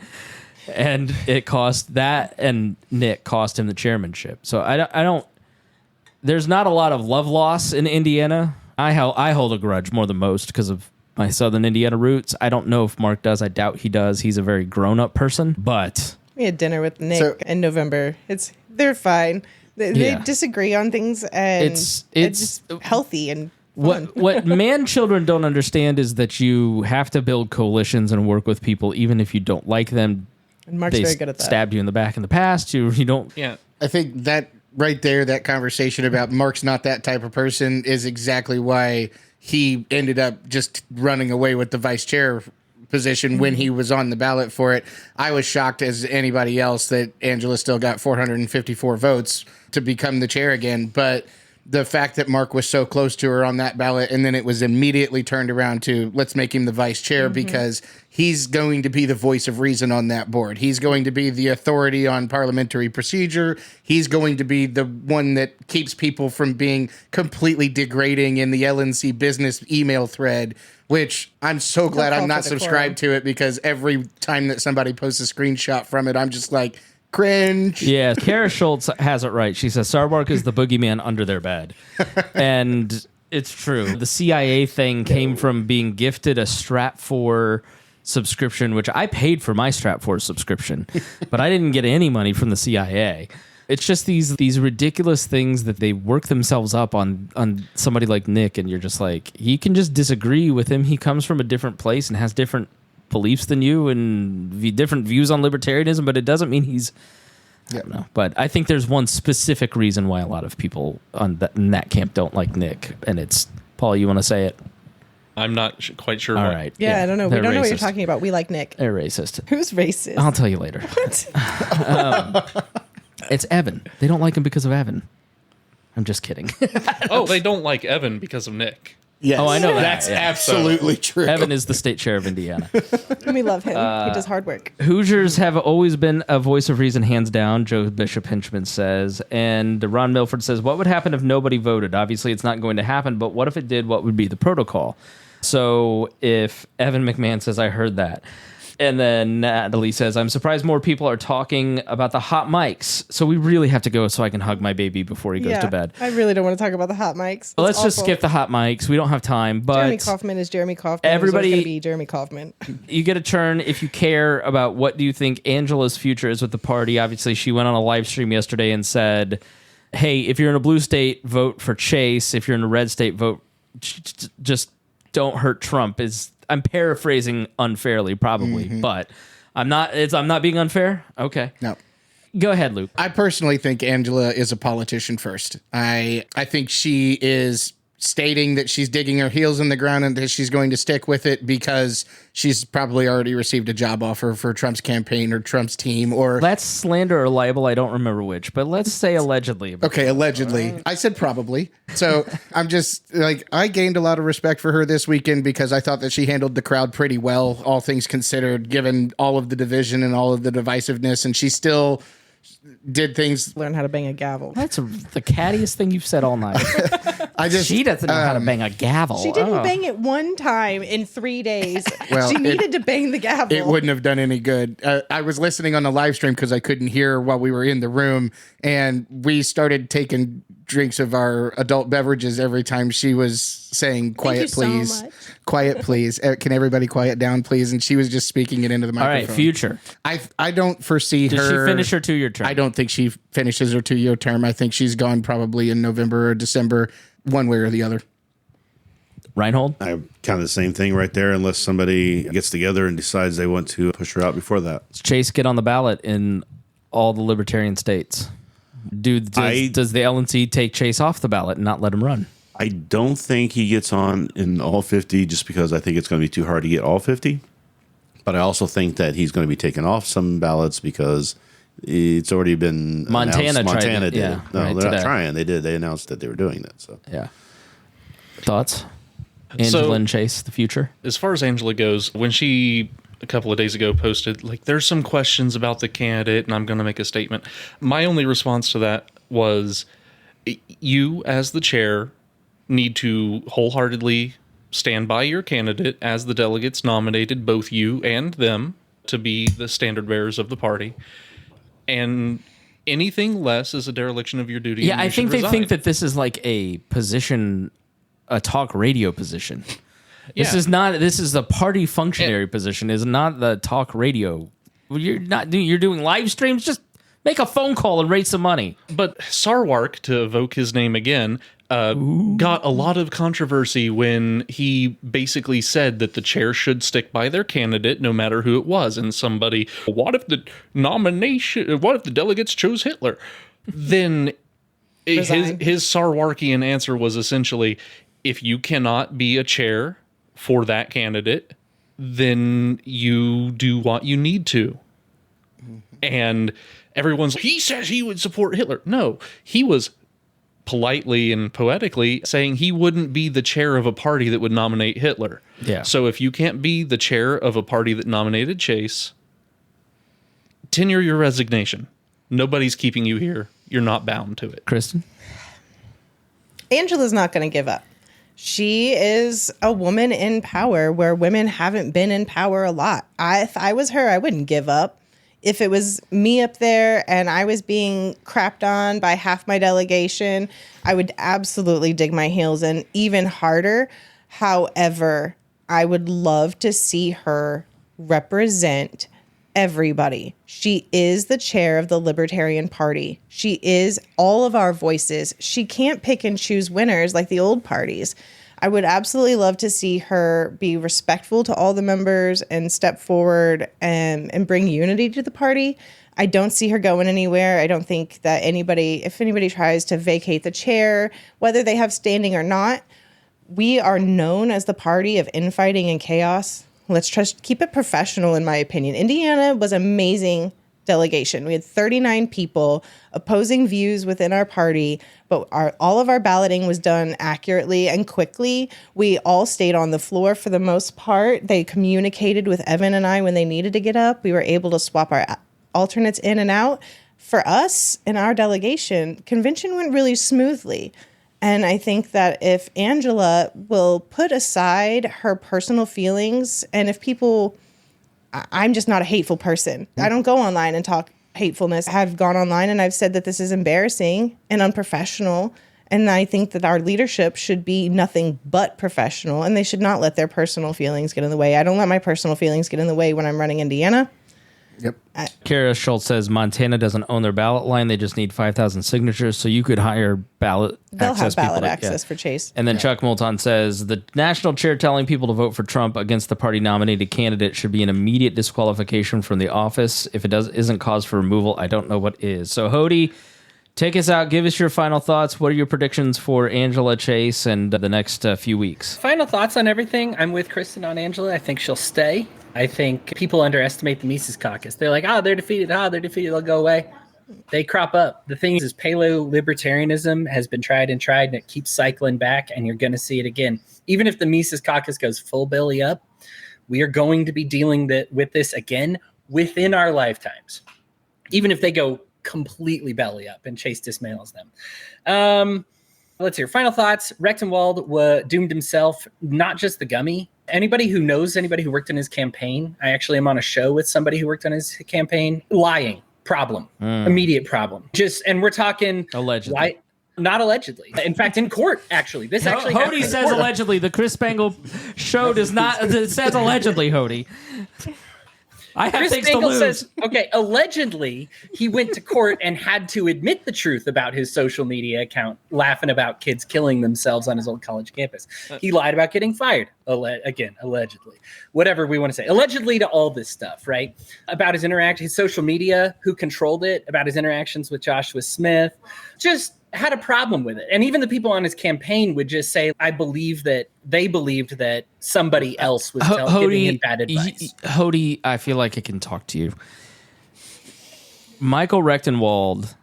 and it cost that, and Nick cost him the chairmanship. So I don't. There's not a lot of love loss in Indiana. I hold a grudge more than most because of my Southern Indiana roots. I don't know if Mark does. I doubt he does. He's a very grown-up person. But we had dinner with Nick in November. They're fine. They disagree on things, and it's just healthy and fun. What man children don't understand is that you have to build coalitions and work with people even if you don't like them. And Mark's very good at that. Stabbed you in the back in the past. You don't. Yeah. I think that right there, that conversation about Mark's not that type of person is exactly why he ended up just running away with the vice chair position when he was on the ballot for it. I was shocked as anybody else that Angela still got 454 votes to become the chair again. But the fact that Mark was so close to her on that ballot, and then it was immediately turned around to let's make him the vice chair because he's going to be the voice of reason on that board. He's going to be the authority on parliamentary procedure. He's going to be the one that keeps people from being completely degrading in the LNC business email thread, which I'm so glad I'm not subscribed to it, because every time that somebody posts a screenshot from it, I'm just like, cringe. Yeah, Kara Schultz has it right. She says Sarwark is the boogeyman under their bed. And it's true. The CIA thing came from being gifted a Strat4 subscription, which I paid for my Strat4 subscription, but I didn't get any money from the CIA. It's just these ridiculous things that they work themselves up on somebody like Nick, and you're just like, you can just disagree with him. He comes from a different place and has different beliefs than you and different views on libertarianism, but it doesn't mean he's I don't know. But I think there's one specific reason why a lot of people in that camp don't like Nick, and it's Paul. You want to say it? I'm not quite sure. All why. right. Yeah, I don't know. We They're don't know what racist. you're talking about. We like Nick. They're racist. Who's racist? I'll tell you later. What? It's Evan. They don't like him because of Evan. I'm just kidding. Oh, they don't like Evan because of Nick. Yes. Oh, I know that. That's Yeah. absolutely true. Evan is the state chair of Indiana. We love him. He does hard work. Hoosiers have always been a voice of reason, hands down, Joe Bishop Hinchman says. And Ron Milford says, what would happen if nobody voted? Obviously, it's not going to happen, but what if it did? What would be the protocol? So if Evan McMahon says, I heard that. And then Natalie says, I'm surprised more people are talking about the hot mics. So we really have to go so I can hug my baby before he goes to bed. I really don't want to talk about the hot mics. Well, let's just awful. skip the hot mics. We don't have time. But Jeremy Kaufman is Jeremy Kaufman. Everybody- going to be Jeremy Kaufman. you get a turn if you care about what do you think Angela's future is with the party. Obviously, she went on a live stream yesterday and said, hey, if you're in a blue state, vote for Chase. If you're in a red state, vote. Just don't hurt Trump. I'm paraphrasing unfairly, probably, but I'm not being unfair. Okay. No. Go ahead, Luke. I personally think Angela is a politician first. I think she is stating that she's digging her heels in the ground and that she's going to stick with it because she's probably already received a job offer for Trump's campaign or Trump's team, or That's slander or libel. I don't remember which, but let's say allegedly. okay, allegedly. I said probably. So I'm just like, I gained a lot of respect for her this weekend because I thought that she handled the crowd pretty well, all things considered, given all of the division and all of the divisiveness, and she still did things. Learn how to bang a gavel. That's the cattiest thing you've said all night. She doesn't know how to bang a gavel. She didn't bang it one time in 3 days. Well, she needed to bang the gavel. It wouldn't have done any good. I was listening on the live stream because I couldn't hear while we were in the room, and we started taking drinks of our adult beverages every time she was saying quiet please, quiet please. Can everybody quiet down please? And she was just speaking it into the microphone. All right, future. I don't foresee her. Did she finish her 2-year term? I don't think she finishes her 2-year term. I think she's gone probably in November or December, one way or the other. Reinhold? I kind of the same thing right there, unless somebody gets together and decides they want to push her out before that. Does Chase get on the ballot in all the libertarian states? Does the LNC take Chase off the ballot and not let him run? I don't think he gets on in all 50 just because I think it's going to be too hard to get all 50. But I also think that he's going to be taken off some ballots because it's already been Montana announced. Montana tried. did it. Yeah, No, right, they're today. not trying. They did. They announced that they were doing that. So Yeah. Thoughts? Angela and Chase, the future? As far as Angela goes, when she a couple of days ago posted, like, there's some questions about the candidate and I'm going to make a statement. My only response to that was, you as the chair need to wholeheartedly stand by your candidate as the delegates nominated both you and them to be the standard bearers of the party. And anything less is a dereliction of your duty. Yeah, and you I think should they resign. think that this is like a position, a talk radio position. This Yeah. is not. This is a party functionary position. Is not the talk radio. You're not. You're doing live streams. Just make a phone call and raise some money. But Sarwark, to evoke his name again, got a lot of controversy when he basically said that the chair should stick by their candidate no matter who it was. And somebody, what if the delegates chose Hitler? Then his Sarwarkian answer was essentially, if you cannot be a chair for that candidate, then you do what you need to. And everyone's, he says he would support Hitler. No, he was politely and poetically saying he wouldn't be the chair of a party that would nominate Hitler. Yeah. So if you can't be the chair of a party that nominated Chase, tenure your resignation. Nobody's keeping you here. You're not bound to it. Kristen? Angela's not going to give up. She is a woman in power where women haven't been in power a lot. If I was her, I wouldn't give up. If it was me up there and I was being crapped on by half my delegation, I would absolutely dig my heels in even harder. However, I would love to see her represent everybody. She is the chair of the Libertarian Party. She is all of our voices. She can't pick and choose winners like the old parties. I would absolutely love to see her be respectful to all the members and step forward and bring unity to the party. I don't see her going anywhere. I don't think that if anybody tries to vacate the chair, whether they have standing or not, we are known as the party of infighting and chaos. Let's just keep it professional, in my opinion. Indiana was amazing delegation. We had 39 people opposing views within our party, but all of our balloting was done accurately and quickly. We all stayed on the floor for the most part. They communicated with Evan and I when they needed to get up. We were able to swap our alternates in and out. For us, in our delegation, convention went really smoothly. And I think that if Angela will put aside her personal feelings, and if people, I'm just not a hateful person. I don't go online and talk hatefulness. I've gone online and I've said that this is embarrassing and unprofessional. And I think that our leadership should be nothing but professional, and they should not let their personal feelings get in the way. I don't let my personal feelings get in the way when I'm running Indiana. Yep. Kara Schultz says Montana doesn't own their ballot line. They just need 5,000 signatures. So you could hire ballot They'll access have ballot people access for Chase. And then Chuck Moulton says the national chair telling people to vote for Trump against the party nominated candidate should be an immediate disqualification from the office. If it isn't cause for removal, I don't know what is. So Hody, take us out. Give us your final thoughts. What are your predictions for Angela Chase and the next few weeks? Final thoughts on everything. I'm with Kristen on Angela. I think she'll stay. I think people underestimate the Mises Caucus. They're like, they're defeated. They're defeated. They'll go away. They crop up. The thing is paleo-libertarianism has been tried and it keeps cycling back, and you're going to see it again. Even if the Mises Caucus goes full belly up, we are going to be dealing with this again within our lifetimes. Even if they go completely belly up and Chase dismantles them. Let's hear final thoughts. Rechtenwald doomed himself, not just the gummy. Anybody who knows anybody who worked in his campaign, I actually am on a show with somebody who worked on his campaign, lying. Problem. Immediate problem. And we're talking allegedly. Not allegedly. In fact, in court, actually. This actually Hody says allegedly. The Chris Spangle show does not. It says allegedly, Hody. I have Chris things Spangle to lose. says, allegedly, he went to court and had to admit the truth about his social media account, laughing about kids killing themselves on his old college campus. He lied about getting fired. Again, allegedly. Whatever we want to say. Allegedly to all this stuff, right? About his social media, who controlled it, about his interactions with Joshua Smith. Just had a problem with it. And even the people on his campaign would just say, they believed that somebody else was giving him bad advice. Hody, I feel like I can talk to you. Michael Rechtenwald,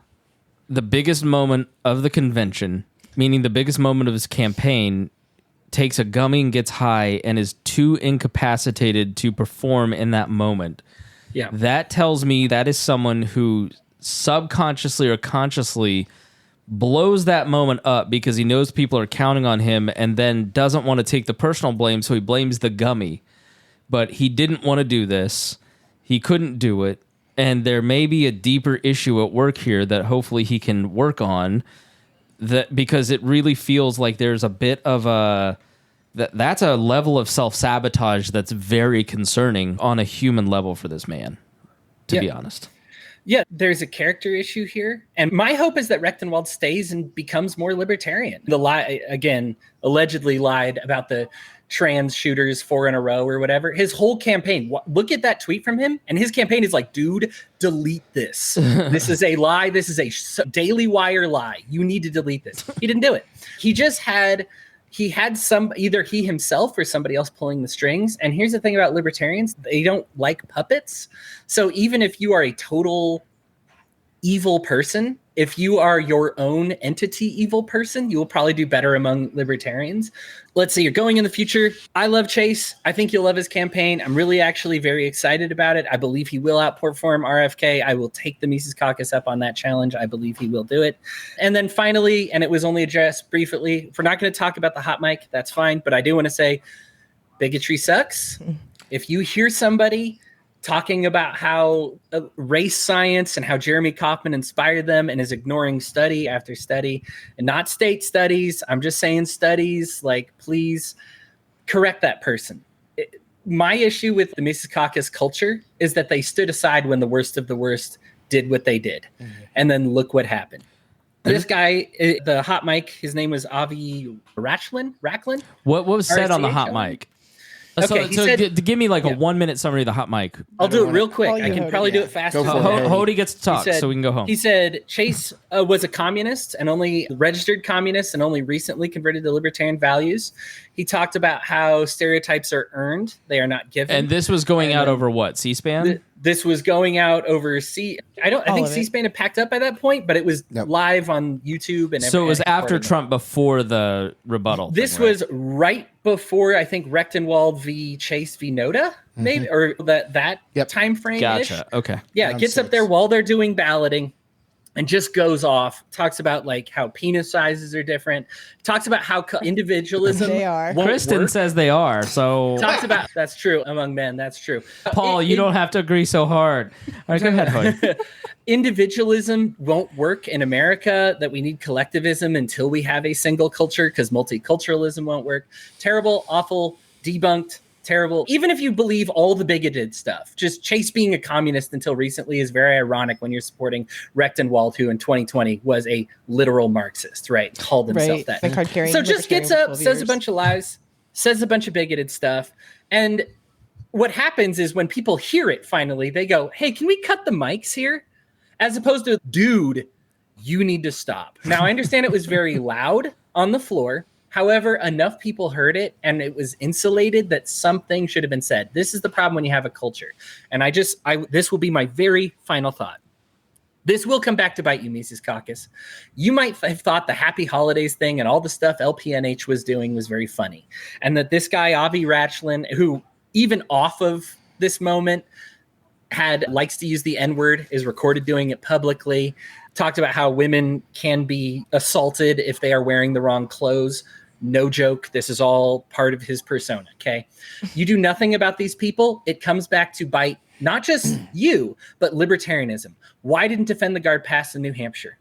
the biggest moment of the convention, meaning the biggest moment of his campaign, takes a gummy and gets high and is too incapacitated to perform in that moment. Yeah. That tells me that is someone who subconsciously or consciously blows that moment up because he knows people are counting on him and then doesn't want to take the personal blame, so he blames the gummy. But he didn't want to do this. He couldn't do it. And there may be a deeper issue at work here that hopefully he can work on, that because it really feels like there's a bit of that's a level of self-sabotage that's very concerning on a human level for this man, to be honest. Yeah, there's a character issue here. And my hope is that Rechtenwald stays and becomes more libertarian. The lie, again, allegedly lied about the trans shooters 4 in a row or whatever. His whole campaign, look at that tweet from him. And his campaign is like, dude, delete this. This is a lie. This is a Daily Wire lie. You need to delete this. He didn't do it. He had either he himself or somebody else pulling the strings. And here's the thing about libertarians. They don't like puppets. So even if you are a total evil person, if you are your own entity evil person, you will probably do better among libertarians. Let's say you're going in the future. I love Chase. I think you'll love his campaign. I'm really actually very excited about it. I believe he will outperform RFK. I will take the Mises Caucus up on that challenge. I believe he will do it. And then finally, and it was only addressed briefly, if we're not going to talk about the hot mic, that's fine. But I do want to say bigotry sucks. If you hear somebody talking about how race science and how Jeremy Kauffman inspired them and is ignoring study after study, and not state studies, I'm just saying studies, like, please correct that person. My issue with the Mises Caucus culture is that they stood aside when the worst of the worst did what they did. And then look what happened. This guy, the hot mic, his name was Avi Rachlin. What was said on the hot mic? Okay, so give me like a 1 minute summary of the hot mic. I'll do it real quick. I can probably do it faster. Hody gets to talk, so we can go home. He said Chase was a communist and only registered communist and only recently converted to libertarian values. He talked about how stereotypes are earned; they are not given. And this was going out over what? C-SPAN? This was going out over I think C-SPAN had packed up by that point, but it was live on YouTube and. So it was after Trump, before the rebuttal. This was right before, I think, Rechtenwald v. Chase v. Noda, maybe, or that time frame. Gotcha. Okay. Yeah, it gets up there while they're doing balloting and just goes off, talks about like how penis sizes are different, talks about how individualism they are. Kristen work. says they are, so Talks about that's true among men, that's true. Paul, you don't have to agree so hard. All right, go ahead, Hody. Individualism won't work in America, that we need collectivism until we have a single culture because multiculturalism won't work. Terrible, awful, debunked, terrible. Even if you believe all the bigoted stuff, just Chase being a communist until recently is very ironic when you're supporting Rechtenwald, who in 2020 was a literal Marxist, right? Called himself that. So just gets up, says a bunch of lies, says a bunch of bigoted stuff. And what happens is when people hear it, finally, they go, hey, can we cut the mics here? As opposed to, dude, you need to stop. Now, I understand it was very loud on the floor. However, enough people heard it and it was insulated that something should have been said. This is the problem when you have a culture. And this will be my very final thought. This will come back to bite you, Mises Caucus. You might have thought the Happy Holidays thing and all the stuff LPNH was doing was very funny. And that this guy, Avi Rachlin, who even off of this moment likes to use the N-word, is recorded doing it publicly, talked about how women can be assaulted if they are wearing the wrong clothes. No joke. This is all part of his persona. Okay. You do nothing about these people. It comes back to bite not just you, but libertarianism. Why didn't Defend the Guard pass in New Hampshire?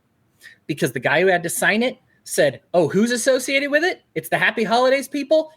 Because the guy who had to sign it said, oh, who's associated with it? It's the Happy Holidays people.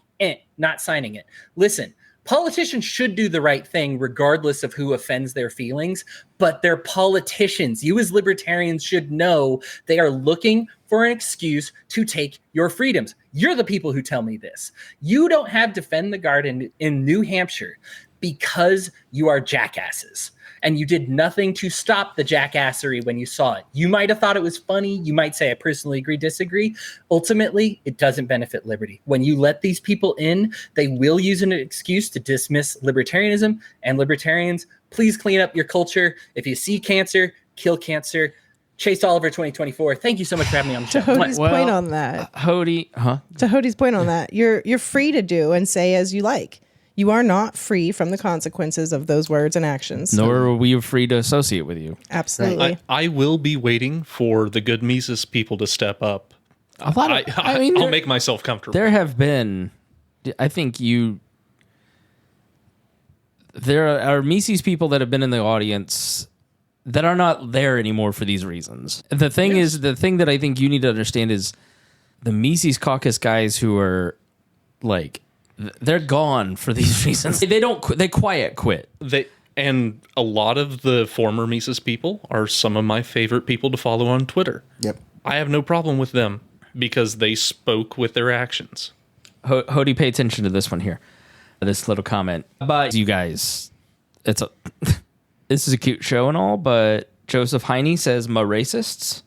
Not signing it. Listen, politicians should do the right thing regardless of who offends their feelings, but they're politicians. You as libertarians should know they are looking for an excuse to take your freedoms. You're the people who tell me this. You don't have Defend the Guard in New Hampshire because you are jackasses. And you did nothing to stop the jackassery when you saw it. You might have thought it was funny. You might say, I personally agree, disagree. Ultimately, it doesn't benefit liberty. When you let these people in, they will use an excuse to dismiss libertarianism. And libertarians, please clean up your culture. If you see cancer, kill cancer. Chase Oliver 2024. Thank you so much for having me on the show. To Hodie's point on that. To Hodie's point on that. You're free to do and say as you like. You are not free from the consequences of those words and actions. Nor are we free to associate with you. Absolutely. I will be waiting for the good Mises people to step up. I'll make myself comfortable. There have been, there are Mises people that have been in the audience that are not there anymore for these reasons. The thing that I think you need to understand is the Mises Caucus guys who are like, they're gone for these reasons. They quiet quit. And a lot of the former Mises people are some of my favorite people to follow on Twitter. Yep. I have no problem with them because they spoke with their actions. Hodie, pay attention to this one here. This little comment. But you guys, this is a cute show and all, but Joseph Heine says, "Ma racists."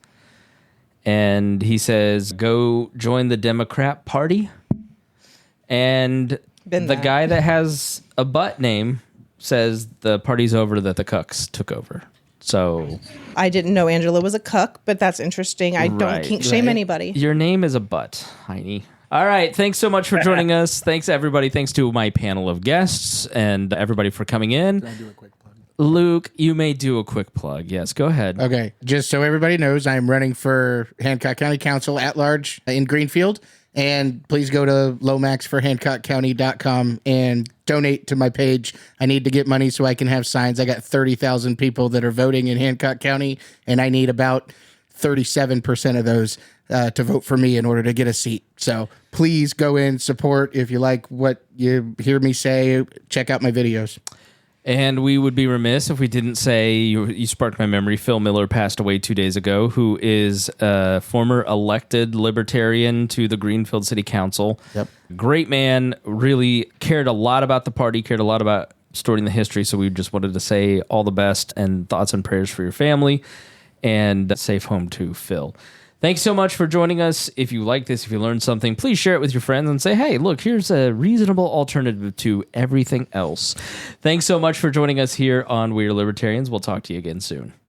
And he says, "Go join the Democrat Party." And the guy that has a butt name says the party's over, that the cucks took over. So I didn't know Angela was a cuck, but that's interesting. I don't kink shame anybody. Your name is a butt, Heine. All right. Thanks so much for joining us. Thanks, everybody. Thanks to my panel of guests and everybody for coming in. Can I do a quick plug? Luke, you may do a quick plug. Yes, go ahead. Okay. Just so everybody knows, I'm running for Hancock County Council at large in Greenfield. And please go to lomaxforhancockcounty.com and donate to my page. I need to get money so I can have signs. I got 30,000 people that are voting in Hancock County, and I need about 37% of those to vote for me in order to get a seat. So please go in, support. If you like what you hear me say, check out my videos. And we would be remiss if we didn't say, you sparked my memory, Phil Miller passed away 2 days ago, who is a former elected libertarian to the Greenfield City Council. Yep. Great man, really cared a lot about the party, cared a lot about storing the history, so we just wanted to say all the best and thoughts and prayers for your family, and safe home to Phil. Thanks so much for joining us. If you like this, if you learned something, please share it with your friends and say, hey, look, here's a reasonable alternative to everything else. Thanks so much for joining us here on We Are Libertarians. We'll talk to you again soon.